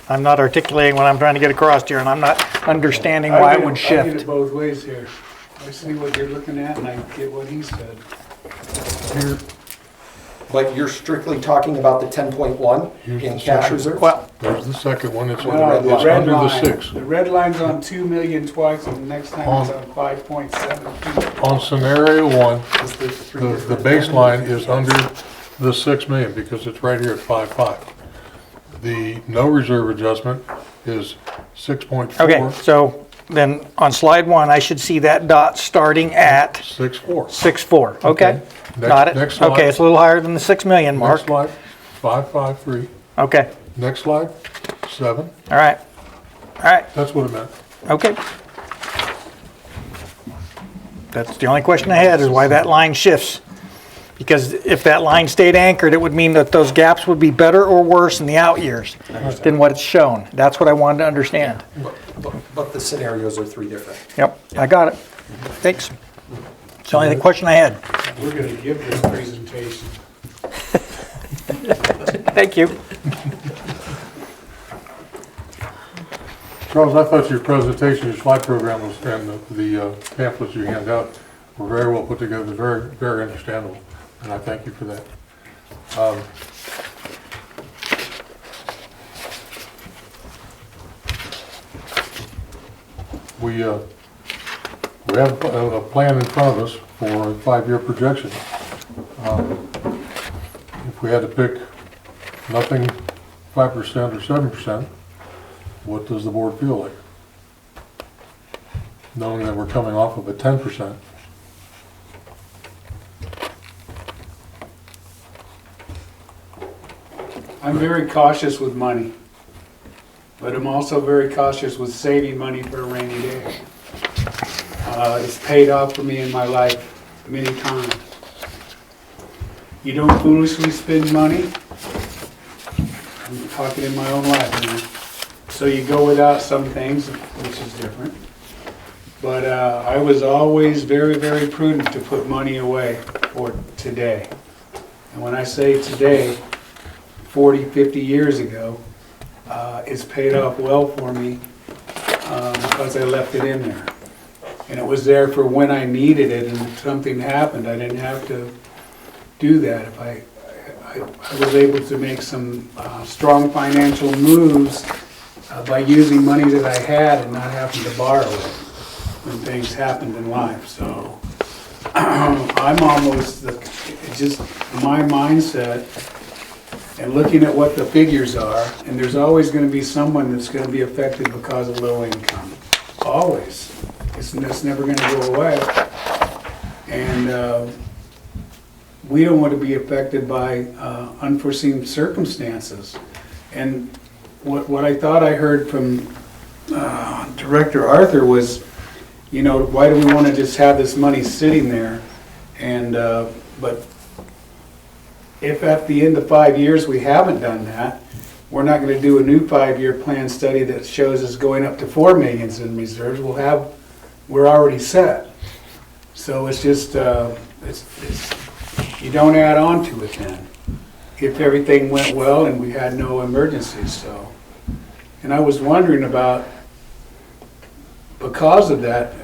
I'm not articulating what I'm trying to get across here, and I'm not understanding why it would I get shift. it both ways here. I see what you're looking at and I get what he said. Here, But you're strictly talking about the 10.1 Here's in the cash second. reserves? Well, there's the second one, it's No, under the red the line. 6. The red line's on 2 million twice and the next time it's on 5.7. On scenario 1, Is the three the different baseline revenues? is under the 6 million because it's right here at 5.5. The no reserve adjustment is 6.4. okay, so then on slide 1, I should see that dot starting at 6.4. 6.4. Okay, Next- got it. next slide. Okay, it's a little higher than the 6 million mark. Next slide, 5.53. Okay, Next slide, 7. all right. All right, That's what it meant. okay. That's the only question I had, is why that line shifts. Because if that line stayed anchored, it would mean that those gaps would be better or worse in the out years than what it's shown. That's what I wanted to understand. But the scenarios are 3 different. Yep, I got it. Thanks. It's the only question I had. We're gonna give this presentation. Thank you. Charles, I thought your presentation, your slide program was, and the pamphlets you hand out were very well put together, very, very understandable, and I thank you for that. We have a plan in front of us for a 5-year projection. If we had to pick nothing, 5% or 7%, what does the board feel like? Knowing that we're coming off of a 10%. I'm very cautious with money, but I'm also very cautious with saving money for a rainy day. It's paid off for me in my life many times. You don't foolishly spend money. I'm talking in my own life now. So you go without some things, which is different. But I was always very, very prudent to put money away for today. And when I say today, 40, 50 years ago, it's paid off well for me because I left it in there. And it was there for when I needed it, and if something happened, I didn't have to do that. If I was able to make some strong financial moves by using money that I had and not having to borrow it when things happened in life. So I'm almost, just my mindset and looking at what the figures are, and there's always going to be someone that's going to be affected because of low income. Always. It's never going to go away. And we don't want to be affected by unforeseen circumstances. And what I thought I heard from Director Arthur was, why do we want to just have this money sitting there? And but if at the end of 5 years we haven't done that, we're not gonna do a new 5-year plan study that shows us going up to 4 millions in reserves. We're already set. So it's just, you don't add on to it then. If everything went well and we had no emergencies, so. And I was wondering about, because of that,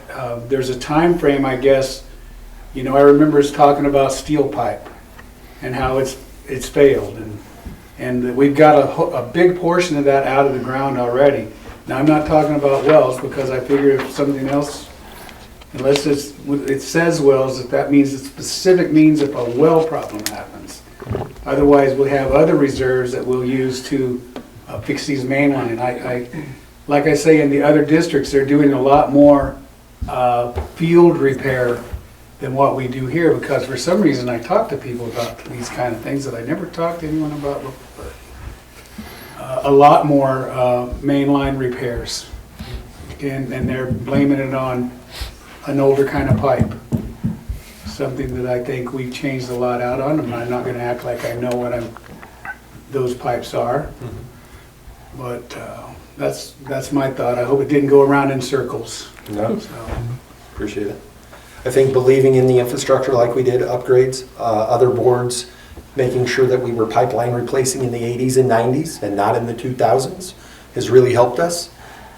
there's a time frame, I guess, I remember us talking about steel pipe and how it's failed, and we've got a big portion of that out of the ground already. Now, I'm not talking about wells, because I figure if something else, unless it says wells, that means it specific means if a well problem happens. Otherwise, we'll have other reserves that we'll use to fix these main line. Like I say, in the other districts, they're doing a lot more field repair than what we do here, because for some reason I talk to people about these kind of things that I never talked to anyone about before. A lot more mainline repairs, and they're blaming it on an older kind of pipe. Something that I think we've changed a lot out on, and I'm not going to act like I know what those pipes are. But that's my thought. I hope it didn't go around in circles. No, appreciate it. I think believing in the infrastructure like we did, upgrades, other boards, making sure that we were pipeline replacing in the 80s and 90s and not in the 2000s has really helped us.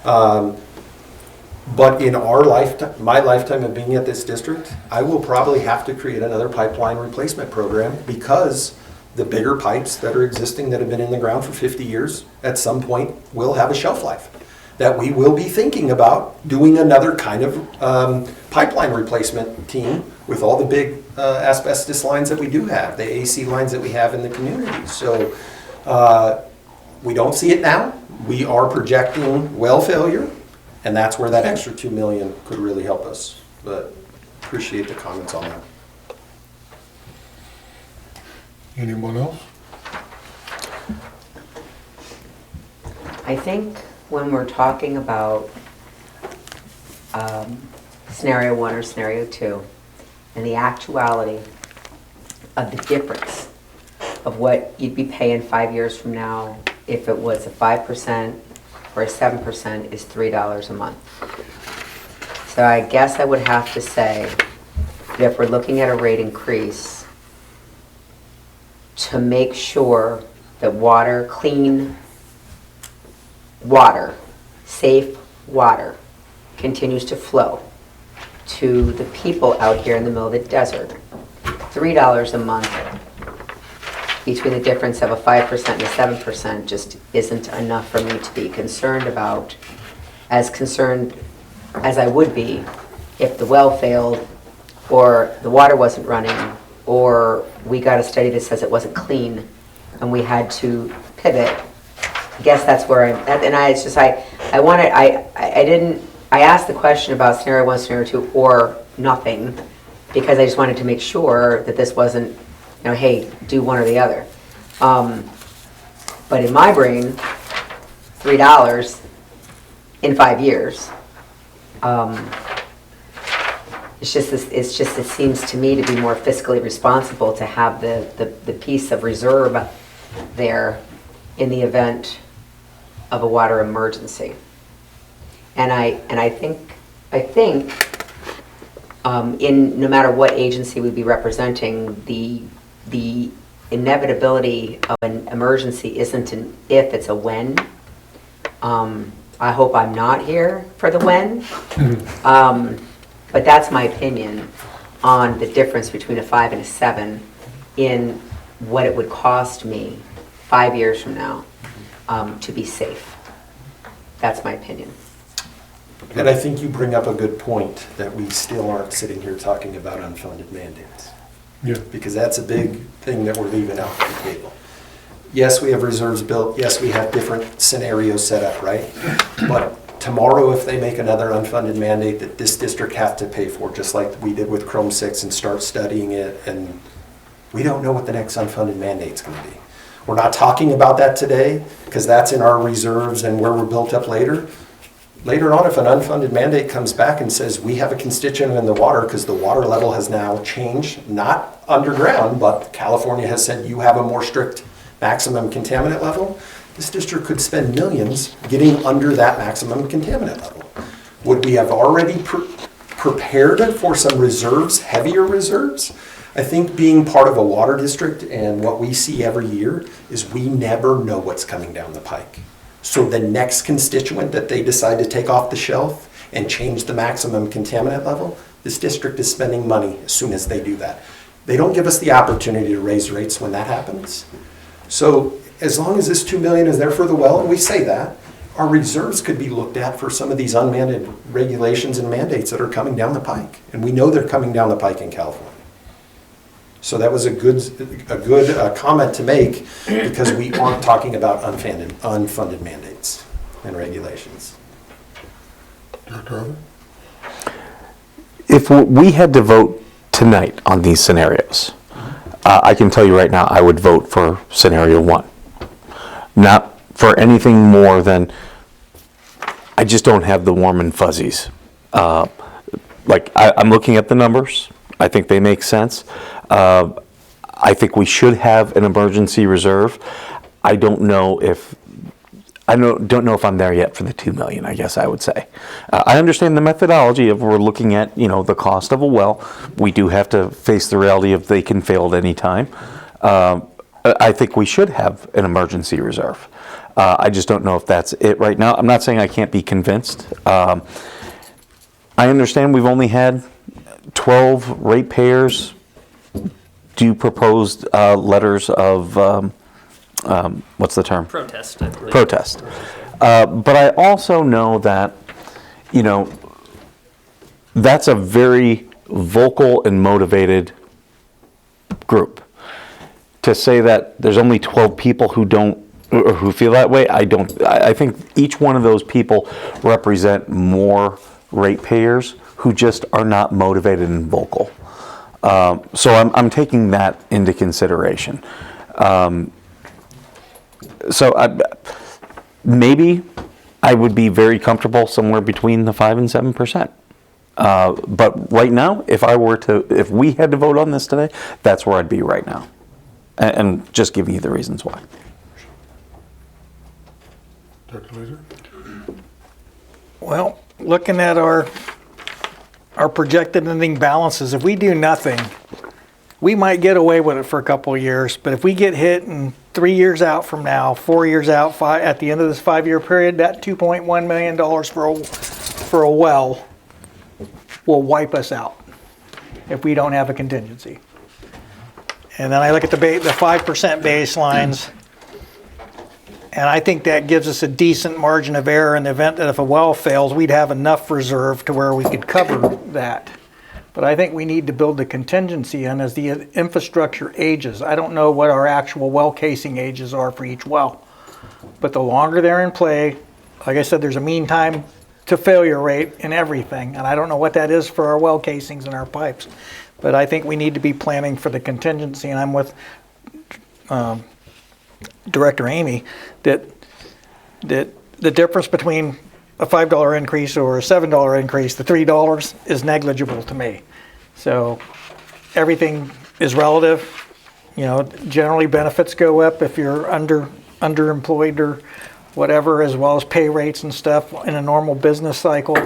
But in our lifetime, my lifetime of being at this district, I will probably have to create another pipeline replacement program, because the bigger pipes that are existing that have been in the ground for 50 years at some point will have a shelf life. That we will be thinking about doing another kind of pipeline replacement team with all the big asbestos lines that we do have, the AC lines that we have in the community. So we don't see it now. We are projecting well failure, and that's where that extra 2 million could really help us. But appreciate the comments on that. Anyone else? I think when we're talking about scenario 1 or scenario 2, and the actuality of the difference of what you'd be paying 5 years from now if it was a 5% or a 7% is $3 a month. So I guess I would have to say that if we're looking at a rate increase, to make sure that water, clean water, safe water continues to flow to the people out here in the middle of the desert, $3 a month between the difference of a 5% and a 7% just isn't enough for me to be concerned about, as concerned as I would be if the well failed or the water wasn't running or we got a study that says it wasn't clean and we had to pivot. I guess that's where I'm at, and I asked the question about scenario 1, scenario 2, or nothing, because I just wanted to make sure that this wasn't, hey, do one or the other. But in my brain, $3 in 5 years, it seems to me to be more fiscally responsible to have the piece of reserve there in the event of a water emergency. And I think in no matter what agency we'd be representing, the inevitability of an emergency isn't an if, it's a when. I hope I'm not here for the when. But that's my opinion on the difference between a 5 and a 7 in what it would cost me 5 years from now to be safe. That's my opinion. And I think you bring up a good point that we still aren't sitting here talking about unfunded mandates. Yeah. Because that's a big thing that we're leaving out on the table. Yes, we have reserves built. Yes, we have different scenarios set up, right? But tomorrow, if they make another unfunded mandate that this district has to pay for, just like we did with Chrome 6 and start studying it, and we don't know what the next unfunded mandate's going to be. We're not talking about that today because that's in our reserves and where we're built up later. Later on, if an unfunded mandate comes back and says we have a constituent in the water because the water level has now changed, not underground, but California has said you have a more strict maximum contaminant level, this district could spend millions getting under that maximum contaminant level. Would we have already prepared for some reserves, heavier reserves? I think being part of a water district and what we see every year is we never know what's coming down the pike. So the next constituent that they decide to take off the shelf and change the maximum contaminant level, this district is spending money as soon as they do that. They don't give us the opportunity to raise rates when that happens. So as long as this $2 million is there for the well, and we say that, our reserves could be looked at for some of these unmandated regulations and mandates that are coming down the pike. And we know they're coming down the pike in California. So that was a good comment to make, because we aren't talking about unfunded mandates and regulations. Director Arthur? If we had to vote tonight on these scenarios, I can tell you right now, I would vote for scenario 1. Not for anything more than, I just don't have the warm and fuzzies. I'm looking at the numbers. I think they make sense. I think we should have an emergency reserve. I don't know if I'm there yet for the 2 million, I guess I would say. I understand the methodology of we're looking at, the cost of a well. We do have to face the reality of they can fail at any time. I think we should have an emergency reserve. I just don't know if that's it right now. I'm not saying I can't be convinced. I understand we've only had 12 ratepayers do proposed letters of, what's the term? Protest, I believe. Protest. But I also know that, that's a very vocal and motivated group. To say that there's only 12 people who don't, or who feel that way, I think each one of those people represent more ratepayers who just are not motivated and vocal. So I'm taking that into consideration. Maybe I would be very comfortable somewhere between the 5 and 7%. But right now, if we had to vote on this today, that's where I'd be right now. And just giving you the reasons why. Director Laser? Well, looking at our projected ending balances, if we do nothing, we might get away with it for a couple of years, but if we get hit in 3 years out from now, 4 years out, at the end of this 5-year period, that $2.1 million for a well will wipe us out if we don't have a contingency. And then I look at the 5% baselines, and I think that gives us a decent margin of error in the event that if a well fails, we'd have enough reserve to where we could cover that. But I think we need to build the contingency in as the infrastructure ages. I don't know what our actual well casing ages are for each well. But the longer they're in play, like I said, there's a mean time to failure rate in everything. And I don't know what that is for our well casings and our pipes. But I think we need to be planning for the contingency. And I'm with Director Amy that the difference between a $5 increase or a $7 increase, the $3 is negligible to me. So everything is relative. Generally benefits go up if you're underemployed or whatever, as well as pay rates and stuff in a normal business cycle.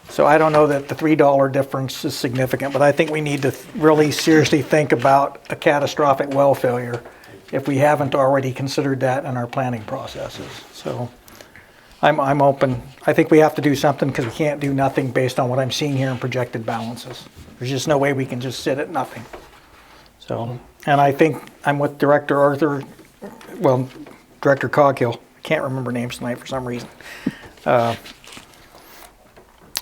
So I don't know that the $3 difference is significant, but I think we need to really seriously think about a catastrophic well failure if we haven't already considered that in our planning processes. So I'm open. I think we have to do something because we can't do nothing based on what I'm seeing here in projected balances. There's just no way we can just sit at nothing. So, and I think I'm with Director Arthur, Director Coghill. I can't remember names tonight for some reason.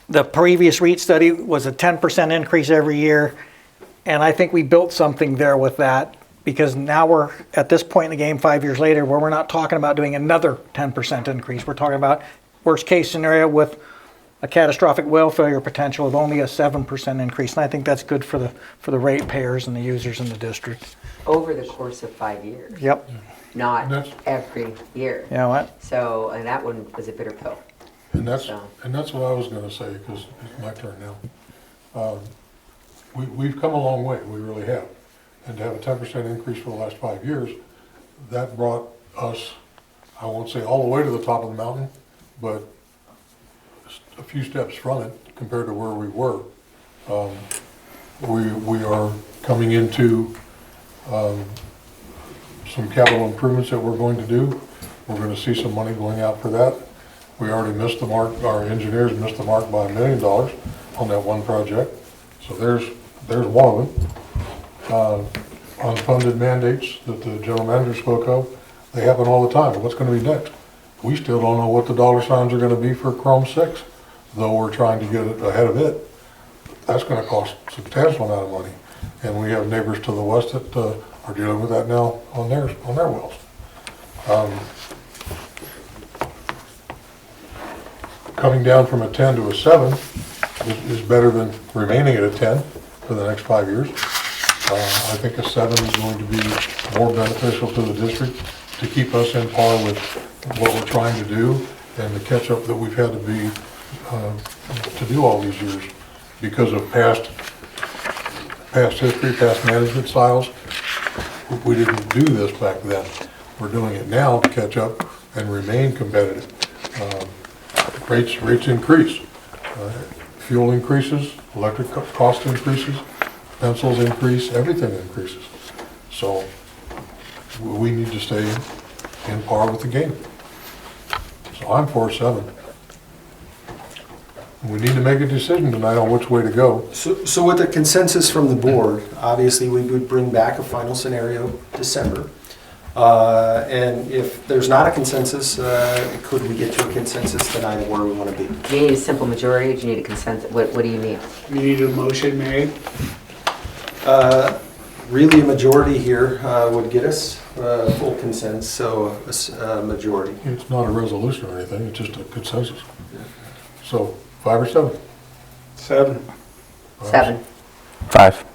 The previous REIT study was a 10% increase every year, and I think we built something there with that, because now we're at this point in the game 5 years later where we're not talking about doing another 10% increase. We're talking about worst case scenario with a catastrophic well failure potential of only a 7% increase. And I think that's good for the ratepayers and the users in the district. Over the course of 5 years. Yep. Not every year. You know what? So, and that one was a bitter pill. And that's what I was gonna say, because it's my turn now. We've come a long way, we really have. And to have a 10% increase for the last 5 years, that brought us I won't say all the way to the top of the mountain, but a few steps from it compared to where we were. We are coming into some capital improvements that we're going to do. We're going to see some money going out for that. We already missed the mark, our engineers missed the mark by $1 million on that one project. So there's one of them. Unfunded mandates that the general manager spoke of, they happen all the time. What's going to be next? We still don't know what the dollar signs are going to be for Chrome 6, though we're trying to get it ahead of it. That's going to cost a substantial amount of money. And we have neighbors to the west that are dealing with that now on their wells. Coming down from a 10 to a 7 is better than remaining at a 10 for the next 5 years. I think a 7 is going to be more beneficial to the district to keep us in par with what we're trying to do and the catch-up that we've had to be to do all these years because of past history, past management styles. We didn't do this back then. We're doing it now to catch up and remain competitive. Rates increase. Fuel increases, electric cost increases, pencils increase, everything increases. So we need to stay in par with the game. So I'm for 7. We need to make a decision tonight on which way to go. So with the consensus from the board, obviously we would bring back a final scenario December. And if there's not a consensus, could we get to a consensus tonight of where we want to be? Do you need a simple majority, or do you need a consensus? What do you need? You need a motion made? Really, a majority here would get us full consent, so a majority. It's not a resolution or anything, it's just a consensus. So 5 or 7? 7. 7. 5.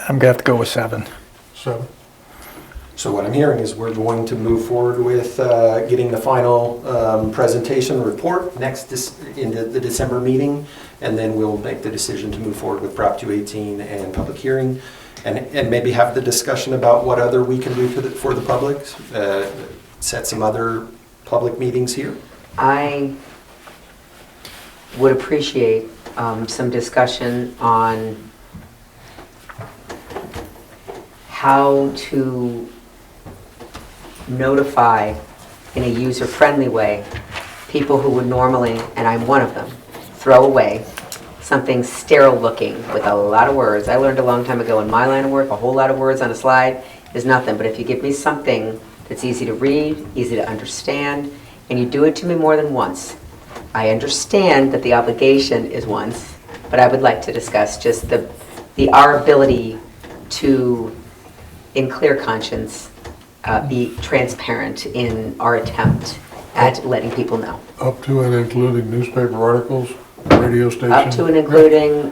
I'm gonna have to go with 7. 7. So what I'm hearing is we're going to move forward with getting the final presentation report in the December meeting, and then we'll make the decision to move forward with Prop 218 and public hearing, and maybe have the discussion about what other we can do for the public, set some other public meetings here. I would appreciate some discussion on how to notify in a user-friendly way people who would normally, and I'm one of them, throw away something sterile looking with a lot of words. I learned a long time ago in my line of work, a whole lot of words on a slide is nothing, but if you give me something that's easy to read, easy to understand, and you do it to me more than once, I understand that the obligation is once, but I would like to discuss just our ability to, in clear conscience, be transparent in our attempt at letting people know. Up to and including newspaper articles, radio station? Up to and including,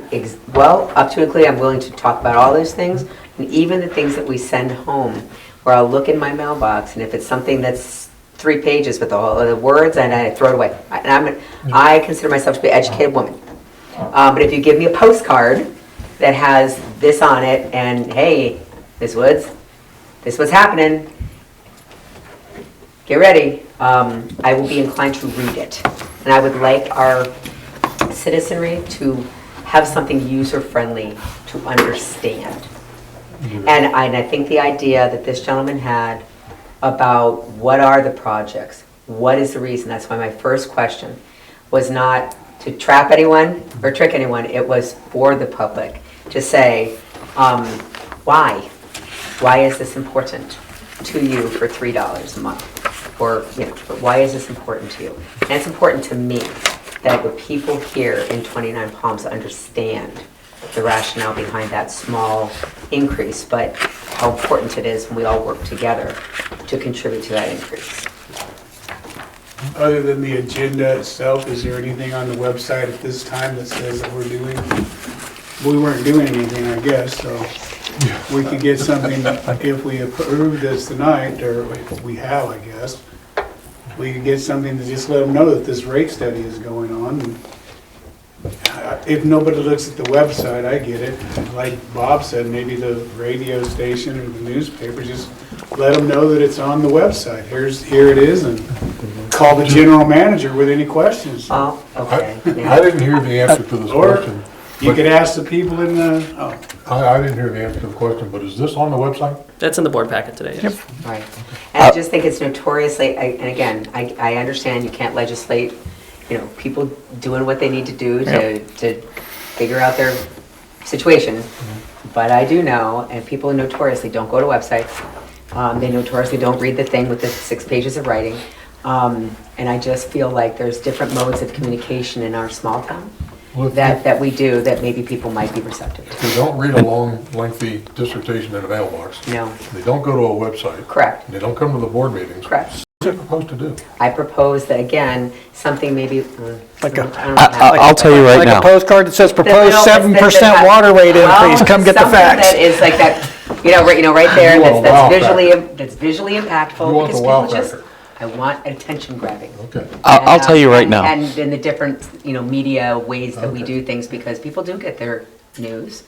up to and including, I'm willing to talk about all those things, and even the things that we send home, where I'll look in my mailbox, and if it's something that's 3 pages with all of the words, and I throw it away. I consider myself to be an educated woman. But if you give me a postcard that has this on it, and hey, Ms. Woods, this is what's happening, get ready, I will be inclined to read it. And I would like our citizenry to have something user-friendly to understand. And I think the idea that this gentleman had about what are the projects, what is the reason, that's why my first question was not to trap anyone or trick anyone, it was for the public to say, why? Why is this important to you for $3 a month? Or, why is this important to you? And it's important to me that the people here in 29 Palms understand the rationale behind that small increase, but how important it is when we all work together to contribute to that increase. Other than the agenda itself, is there anything on the website at this time that says that we're doing? We weren't doing anything, I guess, so we could get something, if we approve this tonight, or if we have, I guess, we could get something to just let them know that this rate study is going on. If nobody looks at the website, I get it. Like Bob said, maybe the radio station or the newspaper, just let them know that it's on the website. Here it is, and call the general manager with any questions. Oh, okay. I didn't hear the answer to this Or question. you could ask the people in the, I didn't hear the answer to the question, but is this on the website? That's in the board packet today, yes. Right. And I just think it's notoriously, and again, I understand you can't legislate, people doing what they need to do to figure out their situation. But I do know, and people notoriously don't go to websites. They notoriously don't read the thing with the 6 pages of writing. And I just feel like there's different modes of communication in our small town Well, if that we do that maybe people might be receptive to. They don't read a long, lengthy dissertation in a mailbox. No, They don't go to a website. correct, They don't come to the board meetings. correct. What's it supposed to do? I propose that, again, something maybe. Like a- I'll tell you right Like a now. postcard that says proposed No, 7% water rate increase, come get the Something facts. that is like that, right there, You want a wow that's visually impactful. You want because the wow people just- factor. I want attention grabbing. Okay. I'll tell you right now. And in the different, media ways that we do things, because people do get their news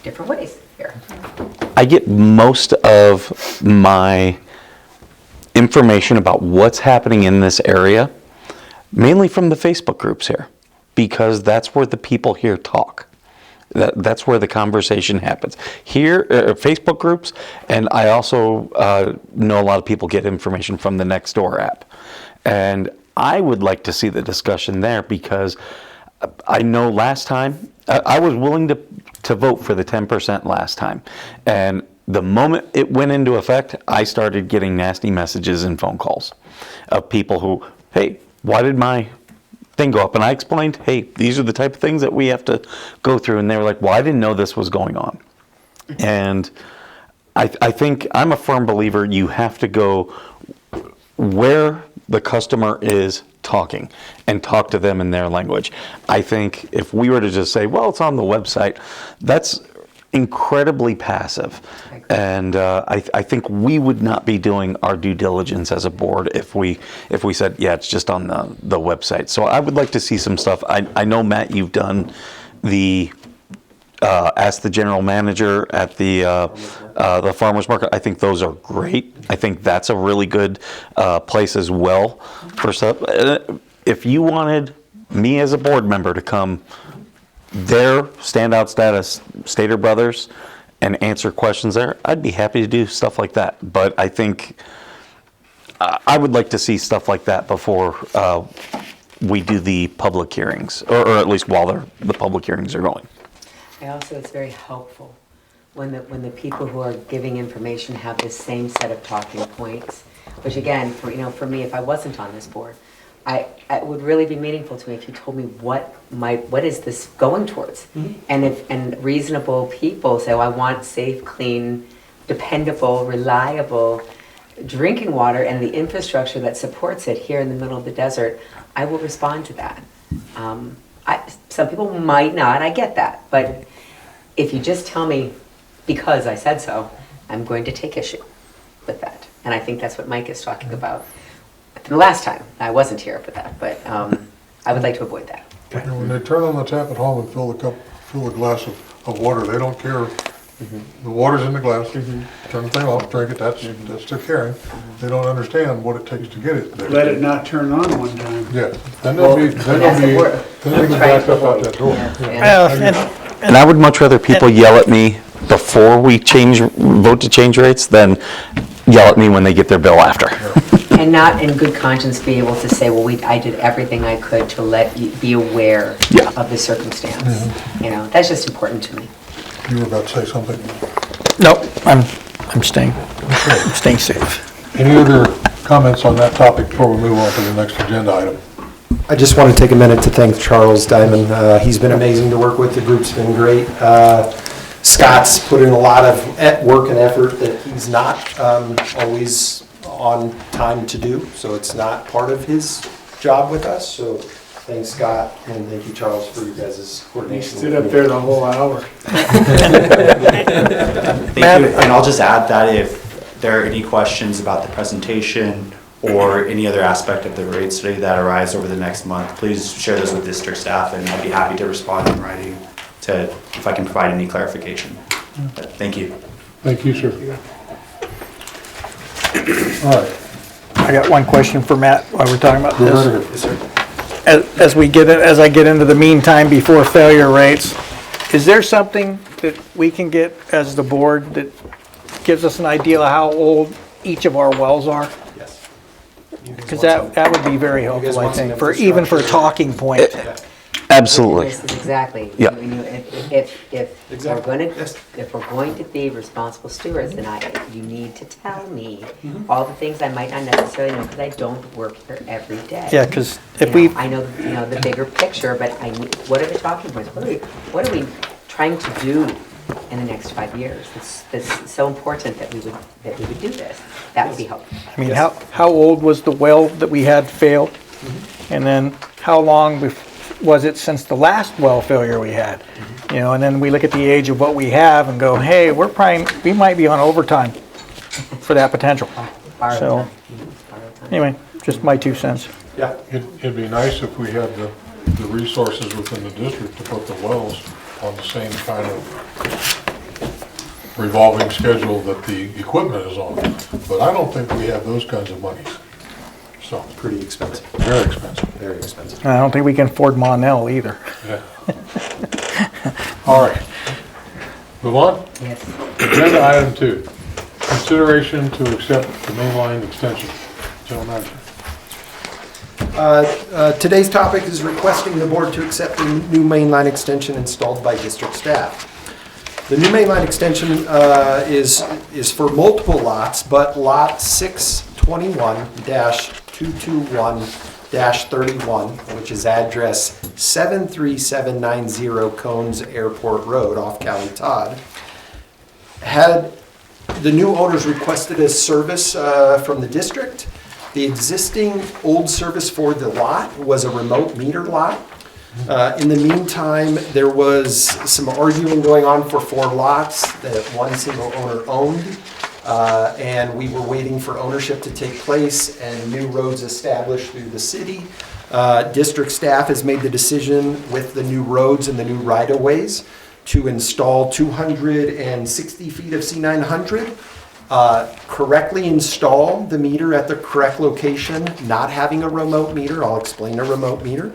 different ways here. I get most of my information about what's happening in this area mainly from the Facebook groups here, because that's where the people here talk. That's where the conversation happens. Here, Facebook groups, and I also know a lot of people get information from the Nextdoor app. And I would like to see the discussion there, because I know last time, I was willing to vote for the 10% last time. And the moment it went into effect, I started getting nasty messages and phone calls of people who, hey, why did my thing go up? And I explained, hey, these are the type of things that we have to go through. And they were like, well, I didn't know this was going on. And I think I'm a firm believer you have to go where the customer is talking and talk to them in their language. I think if we were to just say, well, it's on the website, that's incredibly passive. And I think we would not be doing our due diligence as a board if we said, yeah, it's just on the website. So I would like to see some stuff. I know, Matt, you've done the ask the general manager at the farmer's market. I think those are great. I think that's a really good place as well for stuff. If you wanted me as a board member to come there, standout status, Stater Brothers, and answer questions there, I'd be happy to do stuff like that. But I think I would like to see stuff like that before we do the public hearings, or at least while the public hearings are going. It's very helpful when the people who are giving information have the same set of talking points, which again, for me, if I wasn't on this board, it would really be meaningful to me if you told me what is this going towards? Mm-hmm. And reasonable people say, I want safe, clean, dependable, reliable drinking water and the infrastructure that supports it here in the middle of the desert. I will respond to that. Some people might not, I get that, but if you just tell me because I said so, I'm going to take issue with that. And I think that's what Mike is talking about. The last time, I wasn't here for that, but I would like to avoid that. And when they turn on the tap at home and fill a glass of water, they don't care. The water's in the glass, turn the thing off, drink it, that's their caring. They don't understand what it takes to get it there. let it not turn on one time. Yeah, then they'll be backed up out that door. Yeah. And I would much rather people yell at me before we vote to change rates than yell at me when they get their bill after. And not in good conscience be able to say, well, I did everything I could to let you be aware of the circumstance. Mm-hmm. That's just important to me. You were about to say something? Nope, I'm staying safe. Any other comments on that topic before we move on to the next agenda item? I just want to take a minute to thank Charles Diamond. He's been amazing to work with. The group's been great. Scott's put in a lot of work and effort that he's not always on time to do, so it's not part of his job with us. So thanks, Scott, and thank you, Charles, for you guys' He coordination. stood up there the whole hour. Thank you, and I'll just add that if there are any questions about the presentation or any other aspect of the rate study that arise over the next month, please share those with district staff, and I'd be happy to respond in writing if I can provide any clarification. But thank you. Thank you, sir. All right. I got one question for Matt while we're talking about Go this. right ahead. Yes, sir. As I get into the meantime before failure rates, is there something that we can get as the board that gives us an idea of how old each of our wells are? Yes. Because that would be very guys helpful, I want some think, for, even for a talking point. Absolutely. This is exactly. Yeah. If we're Exactly, gonna, yes. if we're going to be responsible stewards, then you need to tell me Mm-hmm. all the things I might not necessarily know, because I don't work here every day. Yeah, because You if know, we, I know, the bigger picture, but what are the talking points? What are we trying to do in the next 5 years? It's so important that we would do this. That would be helpful. I mean, how old was the well that we had failed? And then how long was it since the last well failure we had? You know, and then we look at the age of what we have and go, hey, we might be on overtime for that potential. Borrow So- time. Borrow time. Anyway, just my 2 cents. Yeah. It'd be nice if we had the resources within the district to put the wells on the same kind of revolving schedule that the equipment is on. But I don't think we have those kinds of monies. So, Pretty expensive, very expensive. very expensive. I don't think we can afford Monell either. Yeah. All right. Move on. Yes. Agenda item 2, consideration to accept the mainline extension. General Manager. Today's topic is requesting the board to accept the new mainline extension installed by district staff. The new mainline extension is for multiple lots, but lot 621-221-31, which is address 73790 Cones Airport Road off Cali Todd, had the new owners requested a service from the district. The existing old service for the lot was a remote meter lot. In the meantime, there was some arguing going on for 4 lots that one single owner owned. And we were waiting for ownership to take place and new roads established through the city. District staff has made the decision with the new roads and the new right-of-ways to install 260 feet of C900. Correctly install the meter at the correct location, not having a remote meter. I'll explain a remote meter.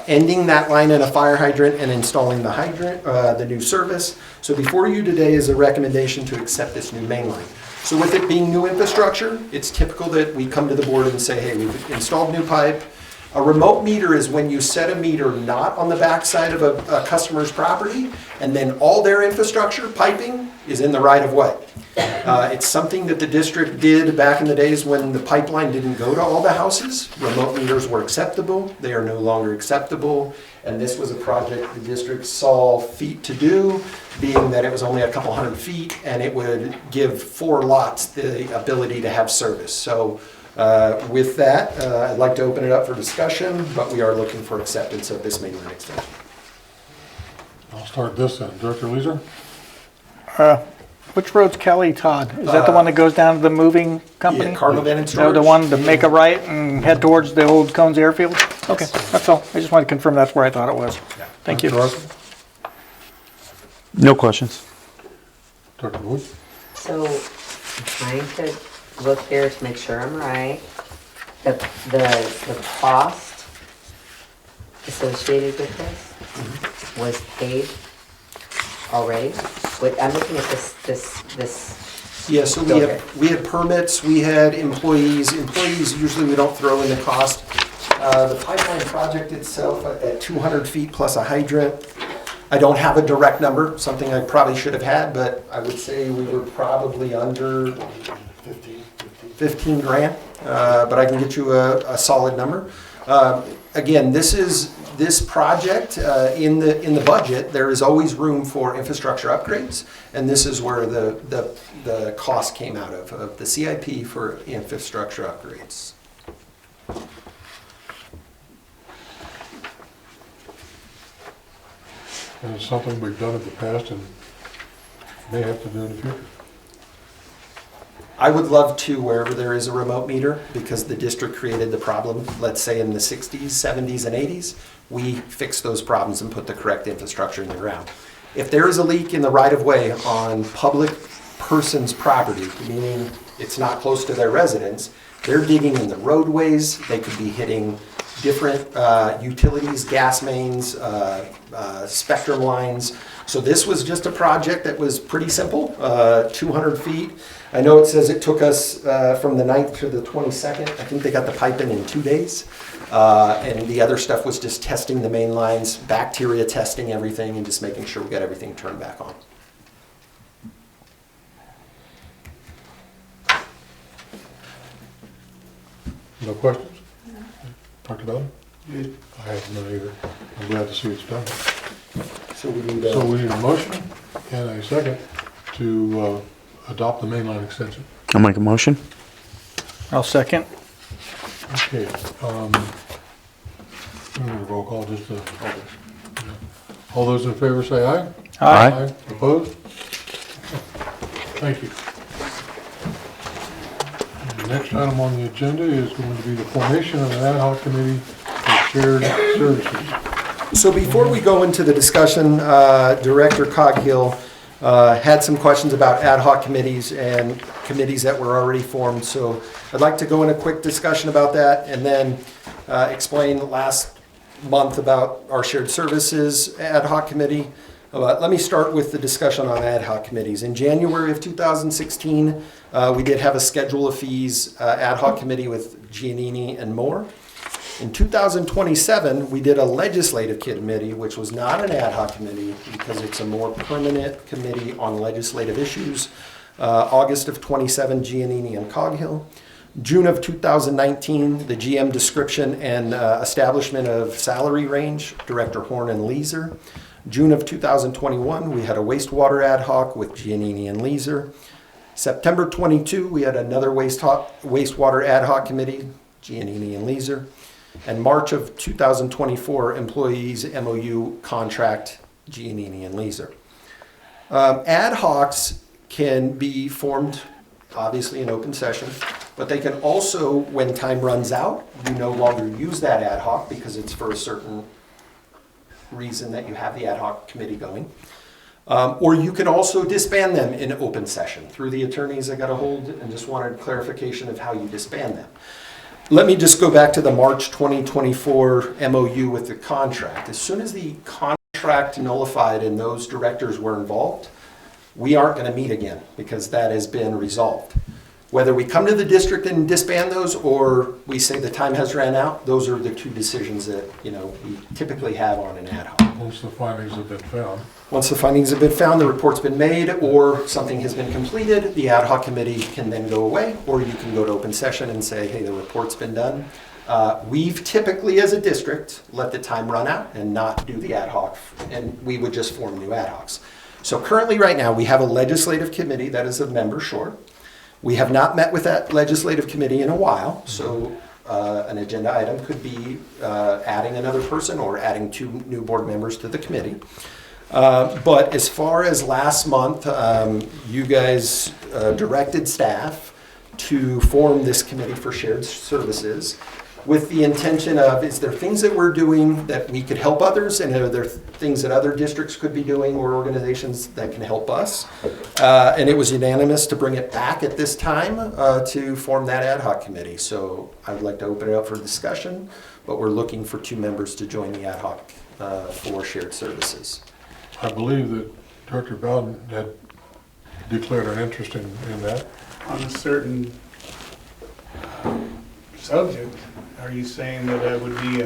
Ending that line in a fire hydrant and installing the hydrant, the new service. So before you today is a recommendation to accept this new main line. So with it being new infrastructure, it's typical that we come to the board and say, hey, we've installed new pipe. A remote meter is when you set a meter not on the backside of a customer's property, and then all their infrastructure, piping, is in the right of way. It's something that the district did back in the days when the pipeline didn't go to all the houses. Remote meters were acceptable. They are no longer acceptable. And this was a project the district saw fit to do, being that it was only a couple hundred feet, and it would give 4 lots the ability to have service. So with that, I'd like to open it up for discussion, but we are looking for acceptance of this mainline extension. I'll start this then. Director Leeser? Which road's Kelly Todd? Is that the one that goes down to the moving company? Yeah, Cardinal Van and No, Storage. the one to make a right and head towards the old Cones Airfield? Okay, that's all. I just wanted to confirm that's where I thought it was. Thank you. Dr. Arthur? No questions. Dr. Wood? So, I'm trying to look here to make sure I'm right. The cost associated with this was paid already? I'm looking at this. Yeah, so we had permits, we had employees. Employees, usually we don't throw in the cost. The pipeline project itself at 200 feet plus a hydrant, I don't have a direct number, something I probably should have had, but I would say we were probably under 15 grand, but I can get you a solid number. Again, this project, in the budget, there is always room for infrastructure upgrades, and this is where the cost came out of the CIP for infrastructure upgrades. And it's something we've done in the past and may have to do in the future. I would love to wherever there is a remote meter, because the district created the problem, let's say in the 60s, 70s, and 80s, we fixed those problems and put the correct infrastructure in the ground. If there is a leak in the right-of-way on public person's property, meaning it's not close to their residence, they're digging in the roadways, they could be hitting different utilities, gas mains, spectrum lines. So this was just a project that was pretty simple, 200 feet. I know it says it took us from the 9th to the 22nd. I think they got the pipe in 2 days. And the other stuff was just testing the main lines, bacteria testing everything, and just making sure we got everything turned back on. No questions? Dr. Bell? Good. I have none either. I'm glad to see it's done. So we need So we need a motion and a second to adopt the mainline extension. I'll make a motion. I'll second. Okay, we need a roll call, just to, all those in favor say aye. Aye. Opposed? Thank you. The next item on the agenda is going to be the formation of an ad hoc committee for shared services. So before we go into the discussion, Director Coghill had some questions about ad hoc committees and committees that were already formed. So I'd like to go in a quick discussion about that and then explain last month about our shared services ad hoc committee. Let me start with the discussion on ad hoc committees. In January of 2016, we did have a schedule of fees ad hoc committee with Giannini and Moore. In 2027, we did a legislative committee, which was not an ad hoc committee because it's a more permanent committee on legislative issues. August of 27, Giannini and Coghill. June of 2019, the GM description and establishment of salary range, Director Horn and Leeser. June of 2021, we had a wastewater ad hoc with Giannini and Leeser. September 22, we had another wastewater ad hoc committee, Giannini and Leeser. And March of 2024, employees MOU contract, Giannini and Leeser. Ad hocs can be formed, obviously, in open session, but they can also, when time runs out, you no longer use that ad hoc because it's for a certain reason that you have the ad hoc committee going. Or you can also disband them in open session. Through the attorneys I got a hold and just wanted clarification of how you disband them. Let me just go back to the March 2024 MOU with the contract. As soon as the contract nullified and those directors were involved, we aren't going to meet again because that has been resolved. Whether we come to the district and disband those or we say the time has ran out, those are the two decisions that, we typically have on an ad hoc. Once the findings have been found. Once the findings have been found, the report's been made, or something has been completed, the ad hoc committee can then go away, or you can go to open session and say, hey, the report's been done. We've typically, as a district, let the time run out and not do the ad hoc, and we would just form new ad hocs. So currently, right now, we have a legislative committee that is a member short. We have not met with that legislative committee in a while, so an agenda item could be adding another person or adding 2 new board members to the committee. But as far as last month, you guys directed staff to form this committee for shared services with the intention of, is there things that we're doing that we could help others, and are there things that other districts could be doing or organizations that can help us? And it was unanimous to bring it back at this time to form that ad hoc committee. So I would like to open it up for discussion, but we're looking for 2 members to join the ad hoc for shared services. I believe that Director Bowden had declared an interest in that. On a certain subject, are you saying that that would be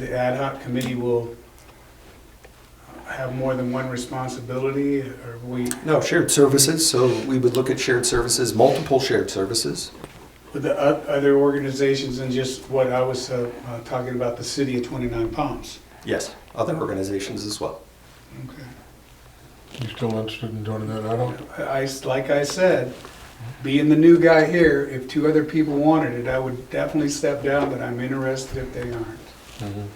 the ad hoc committee will have more than one responsibility, or we, No, shared services, so we would look at shared services, multiple shared services. with the other organizations than just what I was talking about, the city of 29 Palms? Yes, other organizations as well. Okay. You still interested in joining that ad hoc? Like I said, being the new guy here, if 2 other people wanted it, I would definitely step down, but I'm interested if they aren't.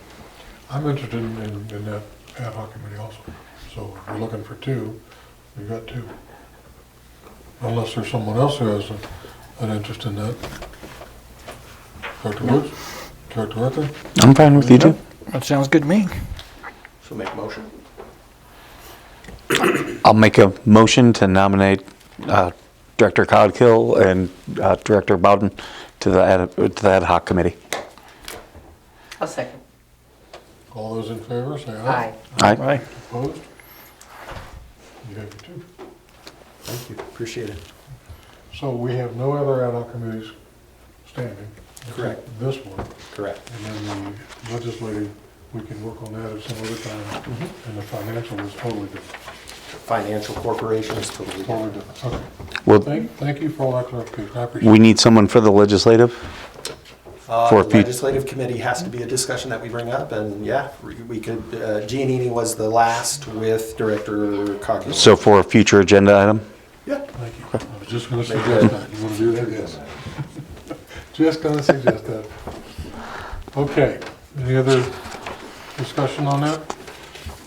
I'm interested in that ad hoc committee also. So if we're looking for 2, we've got 2. Unless there's someone else who has an interest in that. Dr. Woods? Director Arthur? I'm fine with you too. That sounds good to me. So make a motion. I'll make a motion to nominate Director Coghill and Director Bowden to the ad hoc committee. I'll second. All those in favor, say aye. Aye. Aye. Opposed? You have your two. Thank you, appreciate it. So we have no other ad hoc committees standing. Correct. except This one, Correct. and then the legislative, we can work on that at some other time, and the financial is totally different. Financial corporation is totally Totally different. different, okay. Well, Thank you for all that clarification, I appreciate it. we need someone for the legislative? For The fut- legislative committee has to be a discussion that we bring up, and yeah, we could, Giannini was the last with Director Coghill. So for a future agenda item? Yeah. Thank you. I was just gonna suggest that. You wanna do that? Yes. Just gonna suggest that. Okay, any other discussion on that?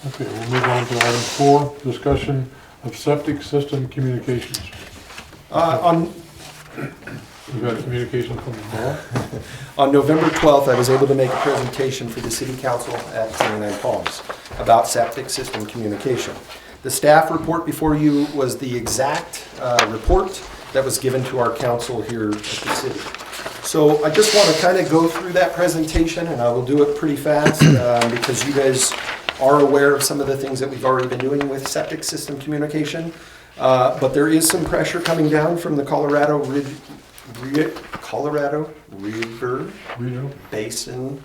Okay, we'll move on to item 4, discussion of septic system communications. We've got communication from the board. On November 12th, I was able to make a presentation for the City Council at 29 Palms about septic system communication. The staff report before you was the exact report that was given to our council here at the city. So I just want to kind of go through that presentation, and I will do it pretty fast because you guys are aware of some of the things that we've already been doing with septic system communication. But there is some pressure coming down from the Colorado River Regional? Basin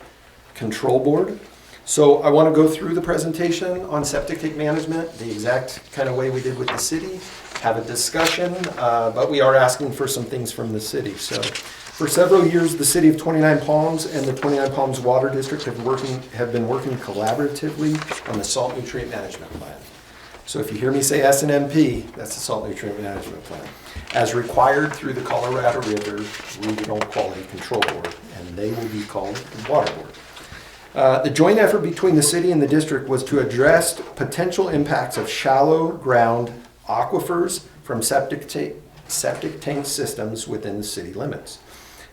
Control Board. So I want to go through the presentation on septic tank management, the exact kind of way we did with the city, have a discussion, but we are asking for some things from the city. So for several years, the city of 29 Palms and the 29 Palms Water District have been working collaboratively on the salt nutrient management plan. So if you hear me say SNMP, that's the Salt Nutrient Management Plan, as required through the Colorado River Regional Quality Control Board, and they will be called the Water Board. The joint effort between the city and the district was to address potential impacts of shallow ground aquifers from septic tank systems within the city limits.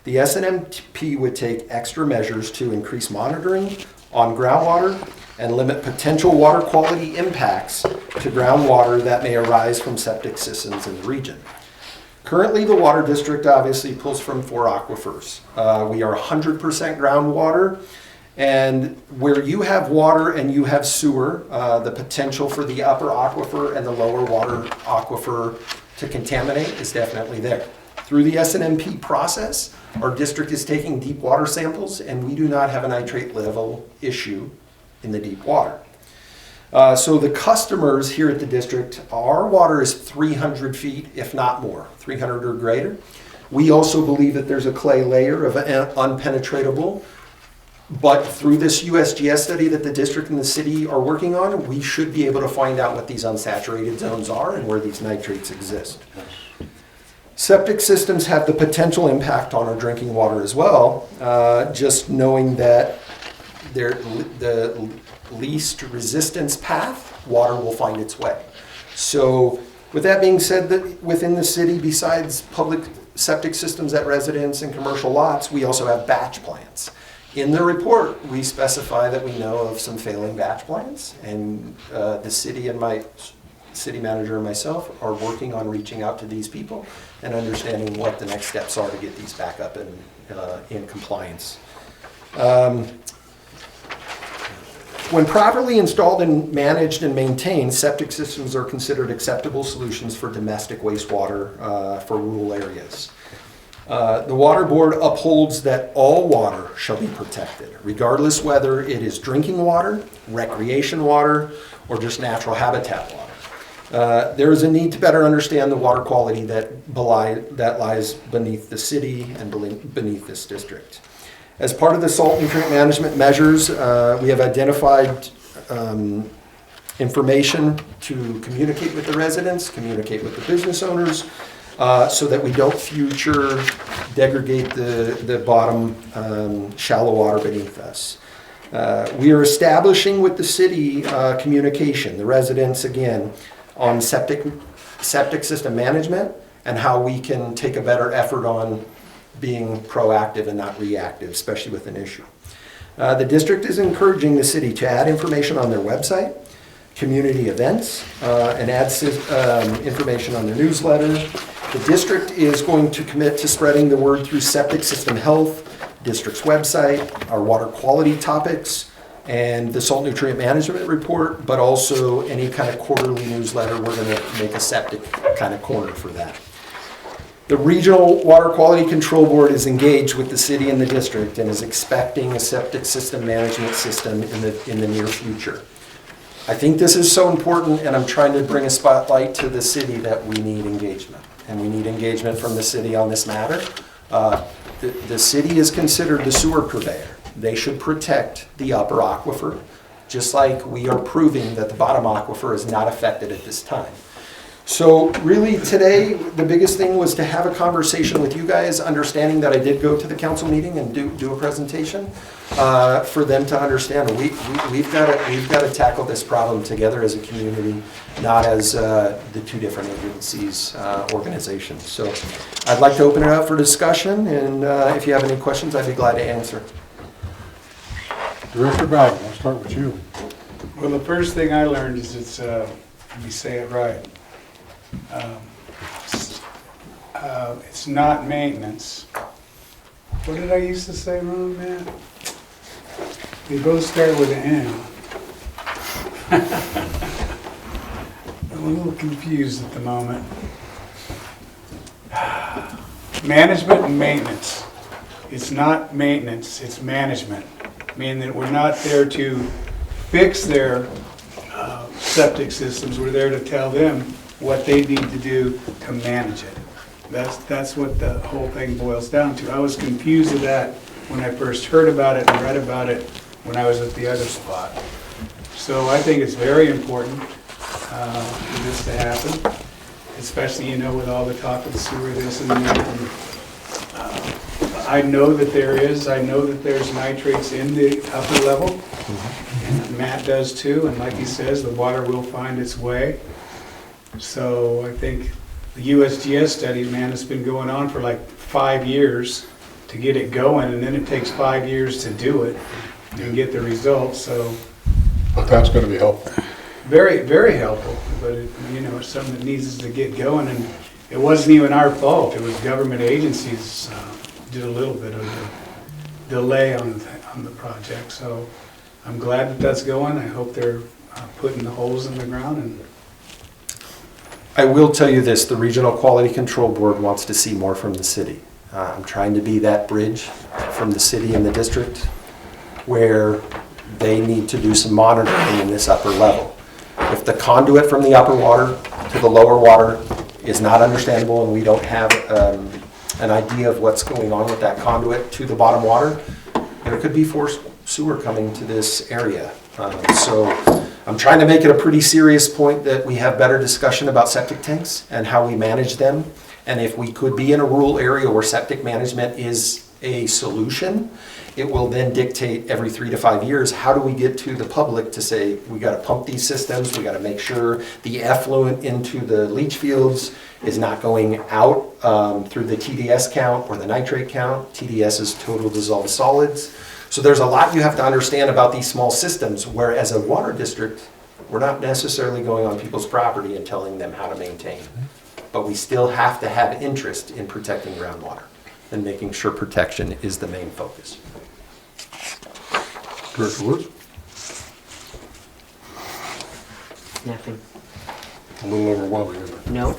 The SNMP would take extra measures to increase monitoring on groundwater and limit potential water quality impacts to groundwater that may arise from septic systems in the region. Currently, the water district obviously pulls from 4 aquifers. We are 100% groundwater, and where you have water and you have sewer, the potential for the upper aquifer and the lower water aquifer to contaminate is definitely there. Through the SNMP process, our district is taking deep water samples, and we do not have a nitrate level issue in the deep water. So the customers here at the district, our water is 300 feet, if not more, 300 or greater. We also believe that there's a clay layer of unpenetratable, but through this USGS study that the district and the city are working on, we should be able to find out what these unsaturated zones are and where these nitrates exist. Septic systems have the potential impact on our drinking water as well, just knowing that they're the least resistance path, water will find its way. So with that being said, that within the city, besides public septic systems at residence and commercial lots, we also have batch plants. In the report, we specify that we know of some failing batch plants, and the city and my city manager and myself are working on reaching out to these people and understanding what the next steps are to get these back up in compliance. When properly installed and managed and maintained, septic systems are considered acceptable solutions for domestic wastewater for rural areas. The Water Board upholds that all water shall be protected, regardless whether it is drinking water, recreation water, or just natural habitat water. There is a need to better understand the water quality that lies beneath the city and beneath this district. As part of the salt nutrient management measures, we have identified information to communicate with the residents, communicate with the business owners, so that we don't future degrade the bottom shallow water beneath us. We are establishing with the city communication, the residents again, on septic system management and how we can take a better effort on being proactive and not reactive, especially with an issue. The district is encouraging the city to add information on their website, community events, and add information on their newsletter, The district is going to commit to spreading the word through septic system health, district's website, our water quality topics, and the salt nutrient management report, but also any kind of quarterly newsletter. We're going to make a septic kind of corner for that. The Regional Water Quality Control Board is engaged with the city and the district and is expecting a septic system management system in the near future. I think this is so important, and I'm trying to bring a spotlight to the city that we need engagement. And we need engagement from the city on this matter. The city is considered the sewer purveyor. They should protect the upper aquifer, just like we are proving that the bottom aquifer is not affected at this time. So really today, the biggest thing was to have a conversation with you guys, understanding that I did go to the council meeting and do a presentation for them to understand we've got to tackle this problem together as a community, not as the two different agencies, organizations. So I'd like to open it up for discussion, and if you have any questions, I'd be glad to answer. Director Bowden, I'll start with you. Well, the first thing I learned is it's, let me say it right. It's not maintenance. What did I used to say wrong, man? They both start with an M. I'm a little confused at the moment. Management and maintenance. It's not maintenance, it's management. Meaning that we're not there to fix their septic systems, we're there to tell them what they need to do to manage it. That's what the whole thing boils down to. I was confused with that when I first heard about it and read about it when I was at the other spot. So I think it's very important for this to happen, especially, you know, with all the talk of sewer this and that. I know that there's nitrates in the upper level. And Matt does too, and like he says, the water will find its way. So I think the USGS study, man, it's been going on for like 5 years to get it going, and then it takes 5 years to do it and get the results. So, But that's going to be helpful. very, very helpful. But it, you know, it's something that needs to get going, and it wasn't even our fault. It was government agencies did a little bit of the delay on the project. So I'm glad that that's going. I hope they're putting the holes in the ground. And I will tell you this, the Regional Quality Control Board wants to see more from the city. I'm trying to be that bridge from the city and the district where they need to do some monitoring in this upper level. If the conduit from the upper water to the lower water is not understandable and we don't have an idea of what's going on with that conduit to the bottom water, there could be forced sewer coming to this area. So I'm trying to make it a pretty serious point that we have better discussion about septic tanks and how we manage them. And if we could be in a rural area where septic management is a solution, it will then dictate every 3 to 5 years, how do we get to the public to say, we got to pump these systems, we got to make sure the effluent into the leach fields is not going out through the TDS count or the nitrate count. TDS is total dissolved solids. So there's a lot you have to understand about these small systems, where as a water district, we're not necessarily going on people's property and telling them how to maintain. But we still have to have interest in protecting groundwater and making sure protection is the main focus. Director Woods? Nothing. A little overwhelming, isn't it? No,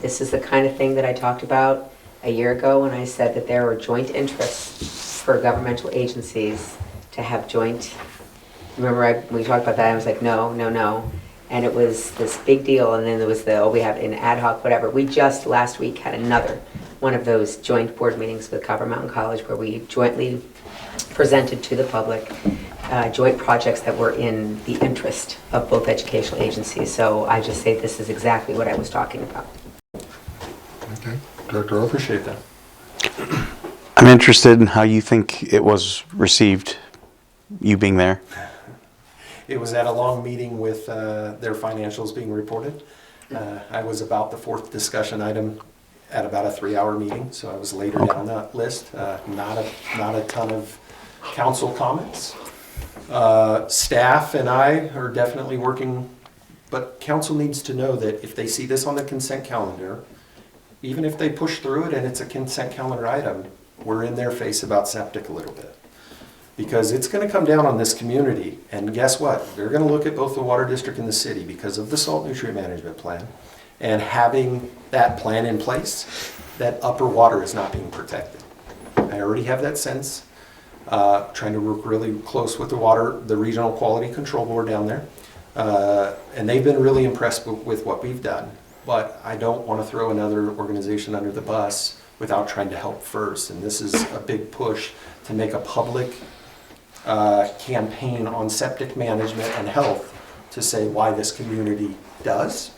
this is the kind of thing that I talked about a year ago when I said that there were joint interests for governmental agencies to have joint, remember we talked about that, I was like, no, no, no. And it was this big deal, and then there was we have an ad hoc, whatever. We just last week had another one of those joint board meetings with Copper Mountain College where we jointly presented to the public joint projects that were in the interest of both educational agencies. So I just say this is exactly what I was talking about. Okay. Director Arthur? Appreciate that. I'm interested in how you think it was received, you being there. It was at a long meeting with their financials being reported. I was about the fourth discussion item at about a 3-hour meeting, so I was later down that list. Not a ton of council comments. Staff and I are definitely working, but council needs to know that if they see this on the consent calendar even if they push through it and it's a consent calendar item, we're in their face about septic a little bit. Because it's gonna come down on this community, and guess what? They're gonna look at both the water district and the city because of the salt nutrient management plan. And having that plan in place, that upper water is not being protected. I already have that sense, trying to work really close with the Regional Quality Control Board down there. And they've been really impressed with what we've done. But I don't want to throw another organization under the bus without trying to help first. And this is a big push to make a public campaign on septic management and health to say why this community does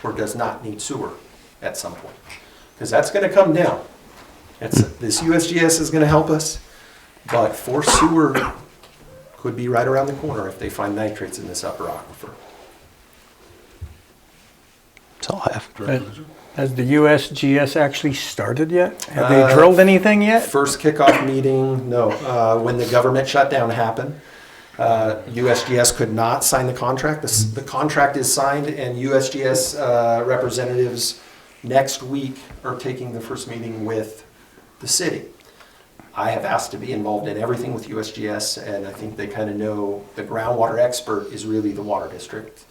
or does not need sewer at some point. Because that's going to come down. This USGS is going to help us, but forced sewer could be right around the corner if they find nitrates in this upper aquifer. That's all I have. Has the USGS actually started yet? Have they drilled anything yet? First kickoff meeting, no. When the government shutdown happened, USGS could not sign the contract. The contract is signed, and USGS representatives next week are taking the first meeting with the city. I have asked to be involved in everything with USGS, and I think they kind of know the groundwater expert is really the water district.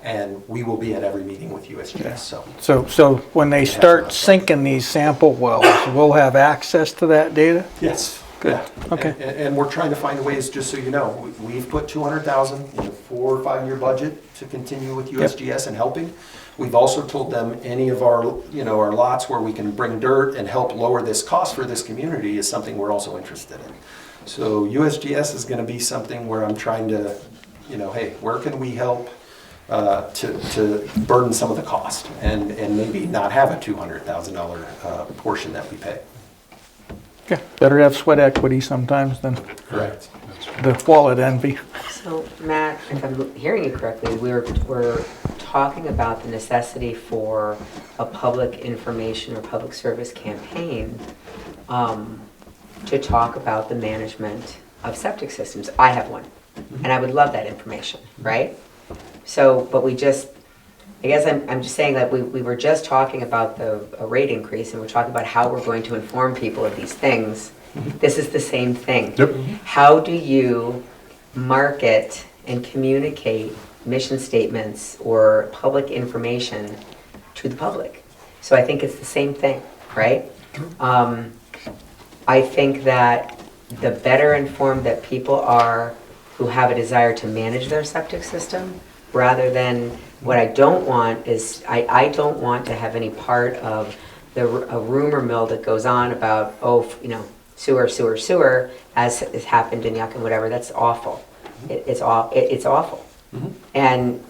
And we will be at every meeting with USGS, so. So when they start sinking these sample wells, we'll have access to that data? Yes. Good. Yeah. Okay. And we're trying to find ways, just so you know, we've put 200,000 in a 4 or 5 year budget to continue with USGS and helping. We've also told them any of our, our lots where we can bring dirt and help lower this cost for this community is something we're also interested in. So USGS is going to be something where I'm trying to, hey, where can we help to burden some of the cost and maybe not have a $200,000 portion that we pay. Yeah, better have sweat equity sometimes than Correct. the wallet envy. So Matt, if I'm hearing you correctly, we're talking about the necessity for a public information or public service campaign to talk about the management of septic systems. I have one, and I would love that information, right? So, but I guess I'm just saying that we were just talking about a rate increase, and we're talking about how we're going to inform people of these things. This is the same thing. Yep. How do you market and communicate mission statements or public information to the public? So I think it's the same thing, right? I think that the better informed that people are who have a desire to manage their septic system, rather than what I don't want is, I don't want to have any part of a rumor mill that goes on about, sewer, as has happened in Yucca and whatever. That's awful. It's awful. Mm-hmm. And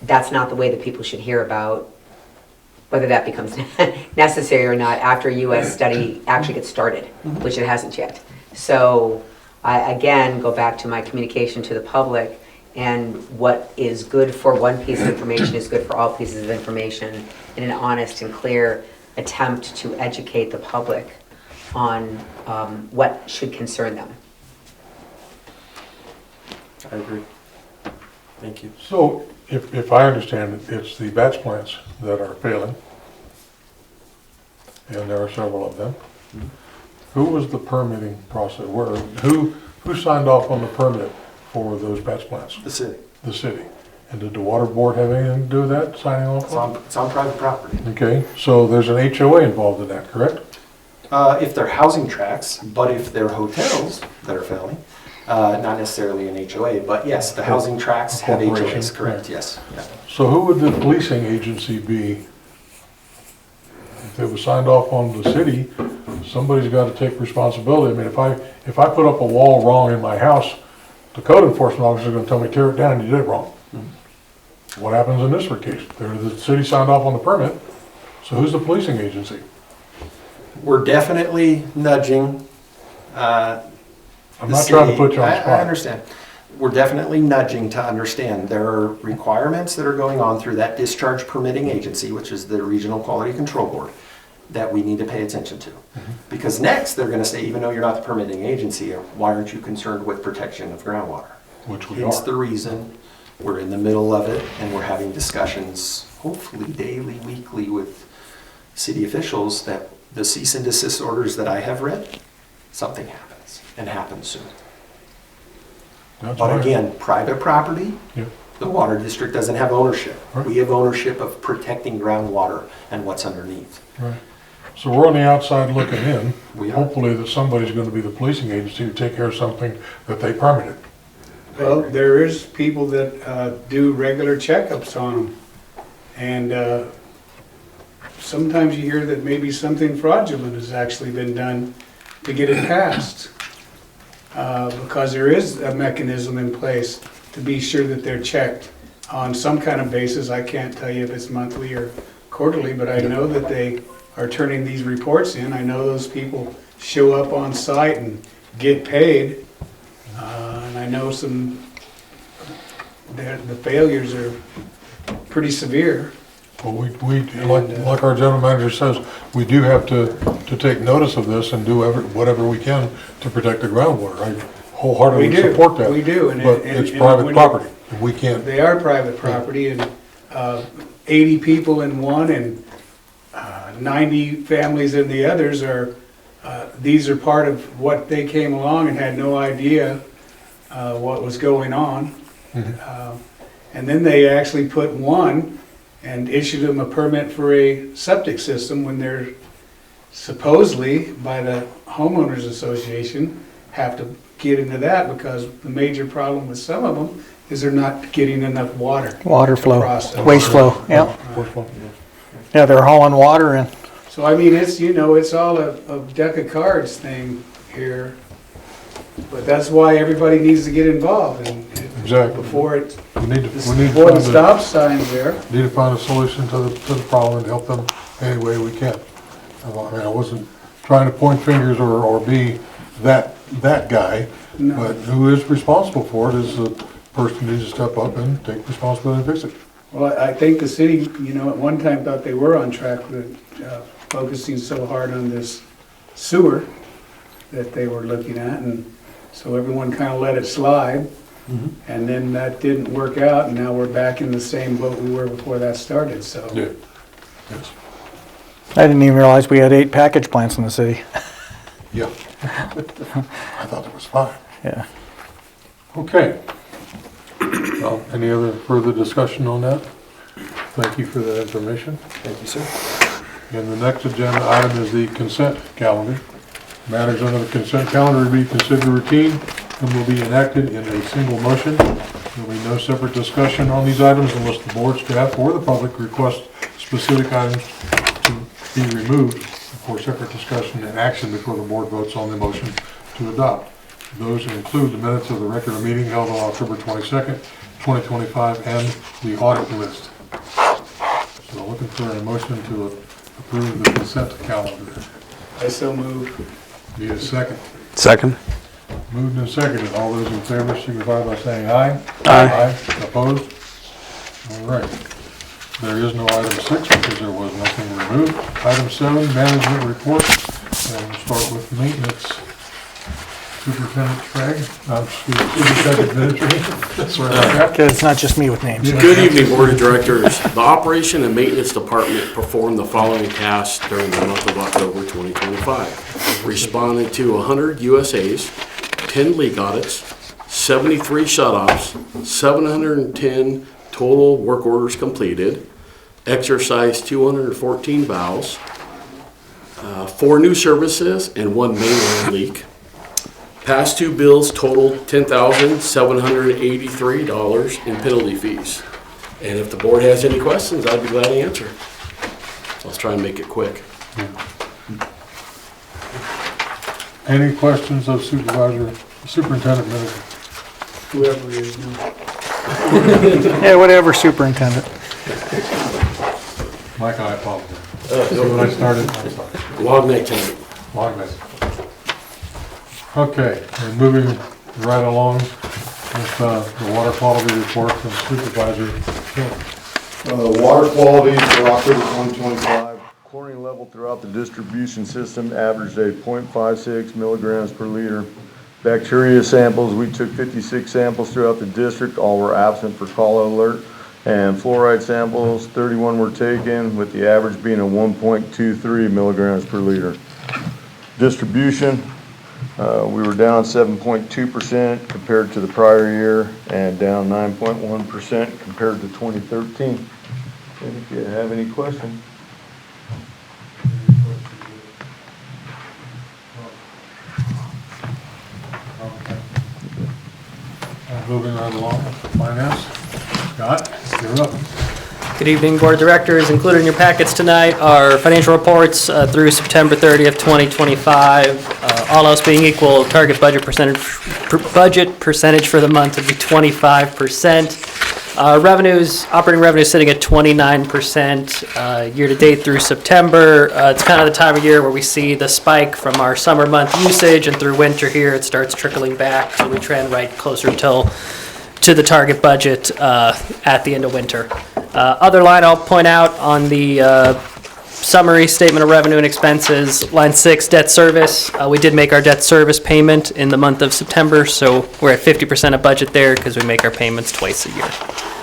that's not the way that people should hear about whether that becomes necessary or not after a US study actually gets started, which it hasn't yet. So I, again, go back to my communication to the public, and what is good for one piece of information is good for all pieces of information in an honest and clear attempt to educate the public on what should concern them. I agree. Thank you. So if I understand it, it's the batch plants that are failing, and there are several of them. Who was the permitting process? Who signed off on the permit for those batch plants? The city. The city. And did the water board have anything to do with that, signing off? It's on private property. Okay, so there's an HOA involved in that, correct? If they're housing tracts, but if they're hotels that are failing, not necessarily an HOA, but yes, the housing tracts have Corporation, HOAs, correct, right. yes. Yeah. So who would the policing agency be? If it was signed off on the city, somebody's got to take responsibility. I mean, if I put up a wall wrong in my house, the code enforcement officer is going to tell me, tear it down, you did it wrong. What happens in this case? The city signed off on the permit, so who's the policing agency? We're definitely nudging I'm the not trying to city. put you on the I spot. understand. We're definitely nudging to understand there are requirements that are going on through that discharge permitting agency, which is the Regional Quality Control Board, that we need to pay attention to. Because next, they're going to say, even though you're not the permitting agency, why aren't you concerned with protection of groundwater? Which we Hence are. the reason we're in the middle of it, and we're having discussions, hopefully daily, weekly, with city officials that the cease and desist orders that I have read, something happens, and happens soon. That's But right. again, private property, Yeah. the water district doesn't have ownership. Right. We have ownership of protecting groundwater and what's underneath. Right. So we're on the outside looking in. We are. Hopefully that somebody's gonna be the policing agency to take care of something that they permitted. Well, there is people that do regular checkups on them. And sometimes you hear that maybe something fraudulent has actually been done to get it passed. Because there is a mechanism in place to be sure that they're checked on some kind of basis. I can't tell you if it's monthly or quarterly, but I know that they are turning these reports in. I know those people show up on site and get paid. And I know the failures are pretty severe. Well, like our general manager says, we do have to take notice of this and do whatever we can to protect the groundwater. I wholeheartedly We do, support that. we do, and But it- it's and private when- property, and we can't, They are private property, and 80 people in one and 90 families in the others are, these are part of what they came along and had no idea what was going on. And then they actually put one and issued them a permit for a septic system when they're supposedly, by the homeowners association, have to get into that because the major problem with some of them is they're not getting enough water. Water flow, Process. waste flow, yeah. first one, Yeah, they're hauling water in. So I mean, it's, it's all a deck of cards thing here. But that's why everybody needs to get involved and exactly. before it, We need to before the stop sign's there. need to find a solution to the problem and help them any way we can. I mean, I wasn't trying to point fingers or be that guy, No. but who is responsible for it is the person who needs to step up and take responsibility and fix it. Well, I think the city, at one time thought they were on track with focusing so hard on this sewer that they were looking at, and so everyone kind of let it slide. And then that didn't work out, and now we're back in the same boat we were before that started, so. Yeah. Yes. I didn't even realize we had 8 package plants in the city. Yeah. I thought there was 5. Yeah. Okay. Well, any other further discussion on that? Thank you for that information. Thank you, sir. And the next agenda item is the consent calendar. Matters under the consent calendar will be considered routine and will be enacted in a single motion. There will be no separate discussion on these items unless the board, staff, or the public request specific items to be removed for separate discussion and action before the board votes on the motion to adopt. Those include the minutes of the regular meeting held on October 22nd, 2025, and the audit list. So looking for a motion to approve the consent calendar. I so move. Need a second? Second? Moved and seconded. All those in favor signify by saying aye. Aye. Opposed? All right. There is no item 6 because there was nothing removed. Item 7, management report. And we'll start with maintenance. Superintendent Craig, Superintendent Administrator. That's right. Okay. Because it's not just me with names. Good evening, Board of Directors. The Operation and Maintenance Department performed the following tasks during the month of October 2025. Responded to 100 USAs, 10 leak audits, 73 shut-offs, 710 total work orders completed, exercised 214 valves, 4 new services, and 1 mainline leak. Past due bills totaled $10,783 in penalty fees. And if the board has any questions, I'd be glad to answer. Let's try and make it quick. Any questions of Superintendent Minister? Whoever it is now. Yeah, whatever, superintendent. Mike, I apologize. When I started, I'm sorry. Long night tonight. Long night. Okay, we're moving right along with the water quality report from Supervisor Hill. Water quality for October 2025, chlorine level throughout the distribution system averaged a 0.56 milligrams per liter. Bacteria samples, we took 56 samples throughout the district, all were absent for call alert, And fluoride samples, 31 were taken, with the average being a 1.23 milligrams per liter. Distribution, we were down 7.2% compared to the prior year and down 9.1% compared to 2013. If you have any questions. Moving right along, finance. Scott, you're up. Good evening, Board of Directors. Included in your packets tonight are financial reports through September 30th, 2025. All else being equal, target budget percentage for the month would be 25%. Revenues, operating revenue sitting at 29% year-to-date through September. It's kind of the time of year where we see the spike from our summer month usage, and through winter here, it starts trickling back, so we trend right closer to the target budget at the end of winter. Other line I'll point out on the summary statement of revenue and expenses, line 6, debt service. We did make our debt service payment in the month of September, so we're at 50% of budget there because we make our payments twice a year.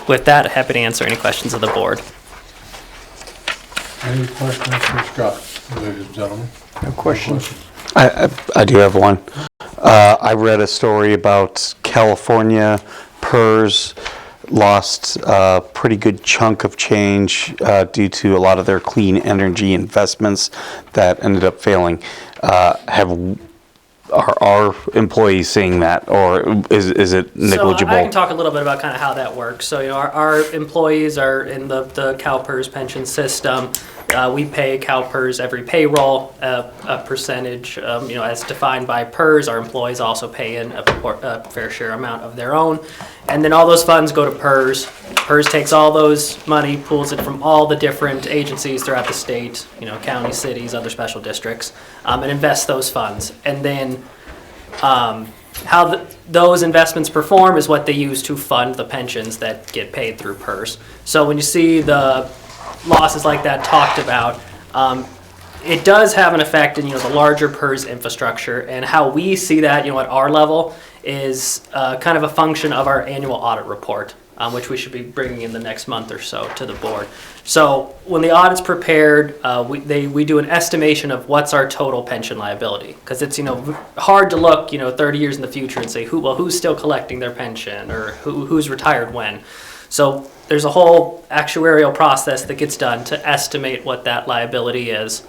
With that, happy to answer any questions of the board. Any questions for Scott, ladies and gentlemen? No questions. I do have one. I read a story about California PERS lost a pretty good chunk of change due to a lot of their clean energy investments that ended up failing. Are our employees seeing that, or is it negligible? So I can talk a little bit about kind of how that works. So, our employees are in the CalPERS pension system. We pay CalPERS every payroll, a percentage, as defined by PERS. Our employees also pay in a fair share amount of their own. And then all those funds go to PERS. PERS takes all those money, pulls it from all the different agencies throughout the state, counties, cities, other special districts, and invests those funds. And then how those investments perform is what they use to fund the pensions that get paid through PERS. So when you see the losses like that talked about, it does have an effect in the larger PERS infrastructure, and how we see that at our level is kind of a function of our annual audit report, which we should be bringing in the next month or so to the board. So when the audit's prepared, we do an estimation of what's our total pension liability, because it's hard to look 30 years in the future and say who's still collecting their pension, or who's retired when. So there's a whole actuarial process that gets done to estimate what that liability is,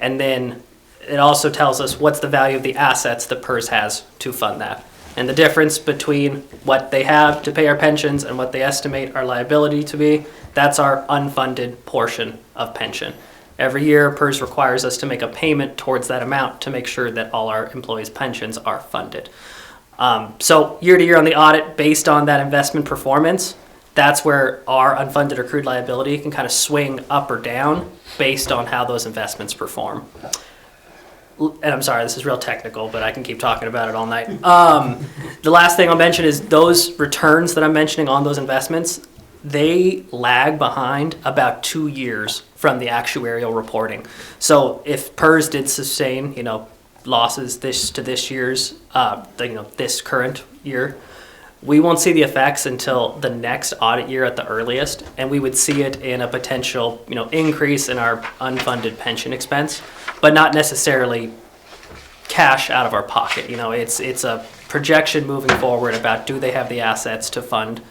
and then it also tells us what's the value of the assets that PERS has to fund that. And the difference between what they have to pay our pensions and what they estimate our liability to be, that's our unfunded portion of pension. Every year, PERS requires us to make a payment towards that amount to make sure that all our employees' pensions are funded. So year to year on the audit, based on that investment performance, that's where our unfunded accrued liability can kind of swing up or down based on how those investments perform. And I'm sorry, this is real technical, but I can keep talking about it all night. The last thing I'll mention is those returns that I'm mentioning on those investments, they lag behind about 2 years from the actuarial reporting. So if PERS did sustain, losses this year's, this current year, we won't see the effects until the next audit year at the earliest, and we would see it in a potential, increase in our unfunded pension expense, but not necessarily cash out of our pocket. It's a projection moving forward about do they have the assets to fund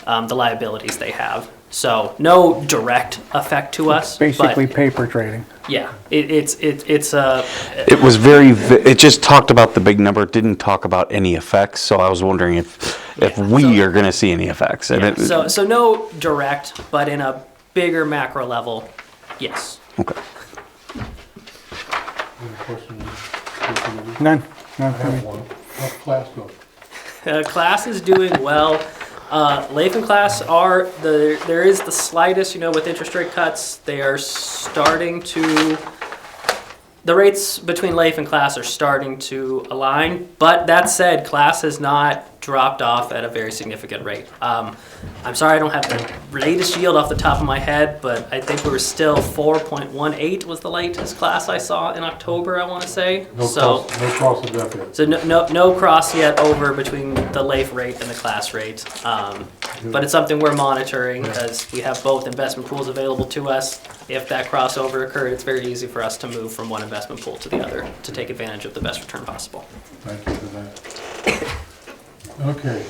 the liabilities they have. So no direct effect to us. Basically but paper trading. yeah, it's a. It was it just talked about the big number, didn't talk about any effects, so I was wondering if we are going to see any effects. And So no direct, but in a bigger macro level, yes. Okay. Any questions? None. I have one. How's class go? Class is doing well. Latham class there is the slightest, with interest rate cuts, they are starting to, the rates between Latham and class are starting to align. But that said, class has not dropped off at a very significant rate. I'm sorry I don't have the latest yield off the top of my head, but I think we were still 4.18 was the latest class I saw in October, I want to say. No cross of death yet. So no cross yet over between the LAIF rate and the class rate. But it's something we're monitoring because we have both investment pools available to us. If that crossover occurred, it's very easy for us to move from one investment pool to the other to take advantage of the best return possible. Thank you for that. Okay,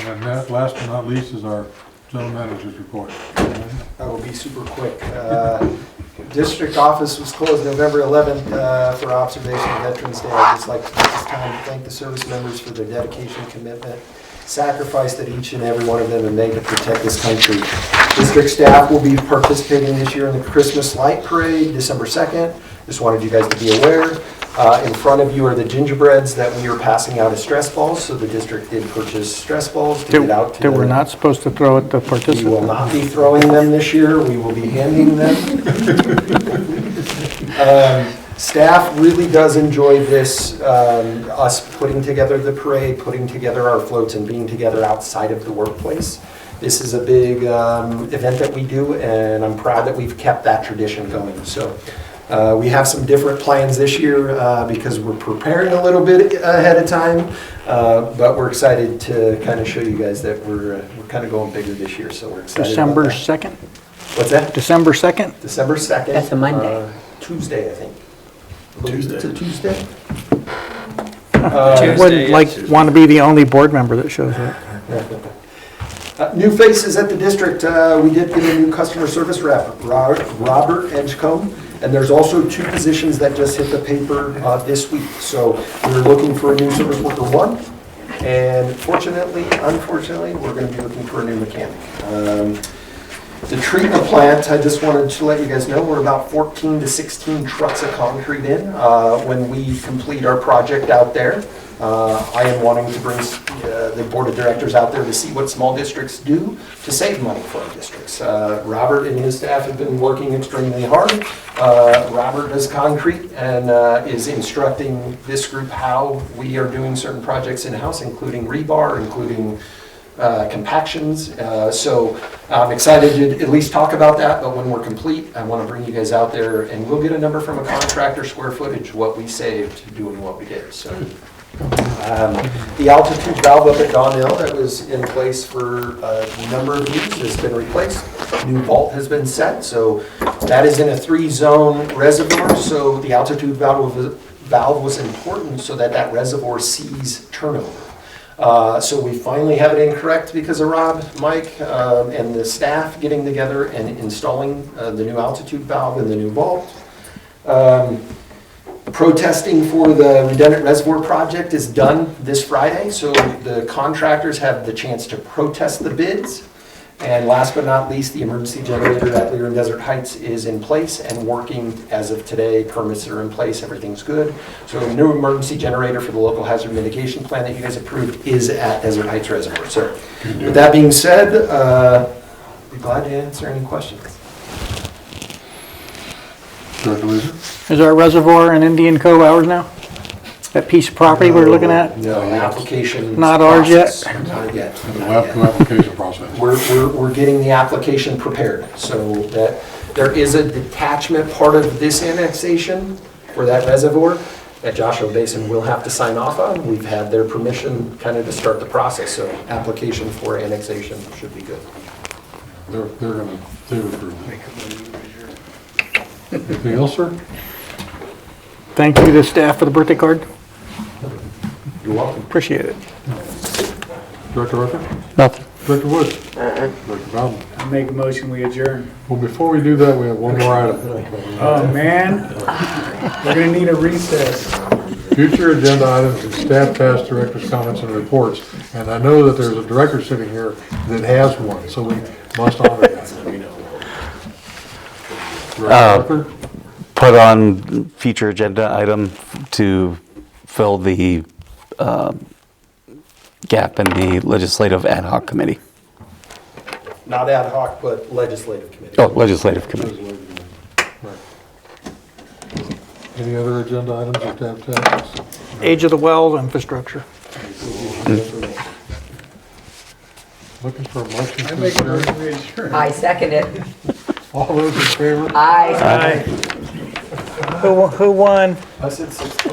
and that, last but not least, is our general manager's report. I will be super quick. District office was closed November 11th for observation of Veterans Day. I'd just like to take this time to thank the service members for their dedication, commitment, sacrifice that each and every one of them have made to protect this country. District staff will be participating this year in the Christmas Light Parade, December 2nd. Just wanted you guys to be aware. In front of you are the gingerbreads that we are passing out as stress balls. So the district did purchase stress balls to get out to That we're not supposed to throw at the We will participants. not be throwing them this year. We will be handing them. Staff really does enjoy this, us putting together the parade, putting together our floats, and being together outside of the workplace. This is a big event that we do, and I'm proud that we've kept that tradition going. So we have some different plans this year because we're preparing a little bit ahead of time, but we're excited to kind of show you guys that we're kind of going bigger this year. So we're excited. December about that. 2nd? What's that? December 2nd? December 2nd. That's a Monday. Tuesday, I think. Tuesday. It's a Tuesday? I wouldn't want to be the only board member that shows up. New faces at the district. We did get a new customer service rep, Robert Edgecombe. And there's also 2 positions that just hit the paper this week. So we're looking for a new service worker 1. And unfortunately, we're going to be looking for a new mechanic. The treatment plant, I just wanted to let you guys know, we're about 14 to 16 trucks of concrete in when we complete our project out there. I am wanting to bring the board of directors out there to see what small districts do to save money for our districts. Robert and his staff have been working extremely hard. Robert does concrete and is instructing this group how we are doing certain projects in-house, including rebar, including compactions. So I'm excited to at least talk about that, but when we're complete, I want to bring you guys out there and we'll get a number from a contractor, square footage, what we saved doing what we did. So the altitude valve up at Donnell that was in place for a number of years has been replaced. New vault has been set, so that is in a 3-zone reservoir, so the altitude valve was important so that reservoir sees turnover. So we finally have it incorrect because of Rob, Mike, and the staff getting together and installing the new altitude valve and the new vault. Protesting for the redundant reservoir project is done this Friday, so the contractors have the chance to protest the bids. And last but not least, the emergency generator at Lear and Desert Heights is in place and working as of today. Permits are in place, everything's good. So a new emergency generator for the local hazard mitigation plan that you guys approved is at Desert Heights Reservoir. So with that being said, I'd be glad to answer any questions. Director Leeser? Is our reservoir in Indian Cove ours now? That piece of property we're looking at? No, the application. Not ours yet? Not yet. The application process. We're getting the application prepared, so that there is a detachment part of this annexation for that reservoir that Joshua Basin will have to sign off on. We've had their permission kind of to start the process, so application for annexation should be good. They're gonna, they would approve it. Anything else, sir? Thank you to staff for the birthday card. You're welcome. Appreciate it. Director Rucker? Nothing. Director Woods? Director Bowden? I make a motion, we adjourn. Well, before we do that, we have one more item. Oh, man. We're gonna need a recess. Future agenda items and staff task director's comments and reports. And I know that there's a director sitting here that has one, so we must honor that. Director Rucker? Put on future agenda item to fill the gap in the legislative ad hoc committee. Not ad hoc, but legislative committee. Oh, legislative committee. Right. Any other agenda items or staff tasks? Age of the well infrastructure. Looking for a motion I to make a motion adjourn. to adjourn. I second it. All those in favor? Aye. Who won? I said 6:20.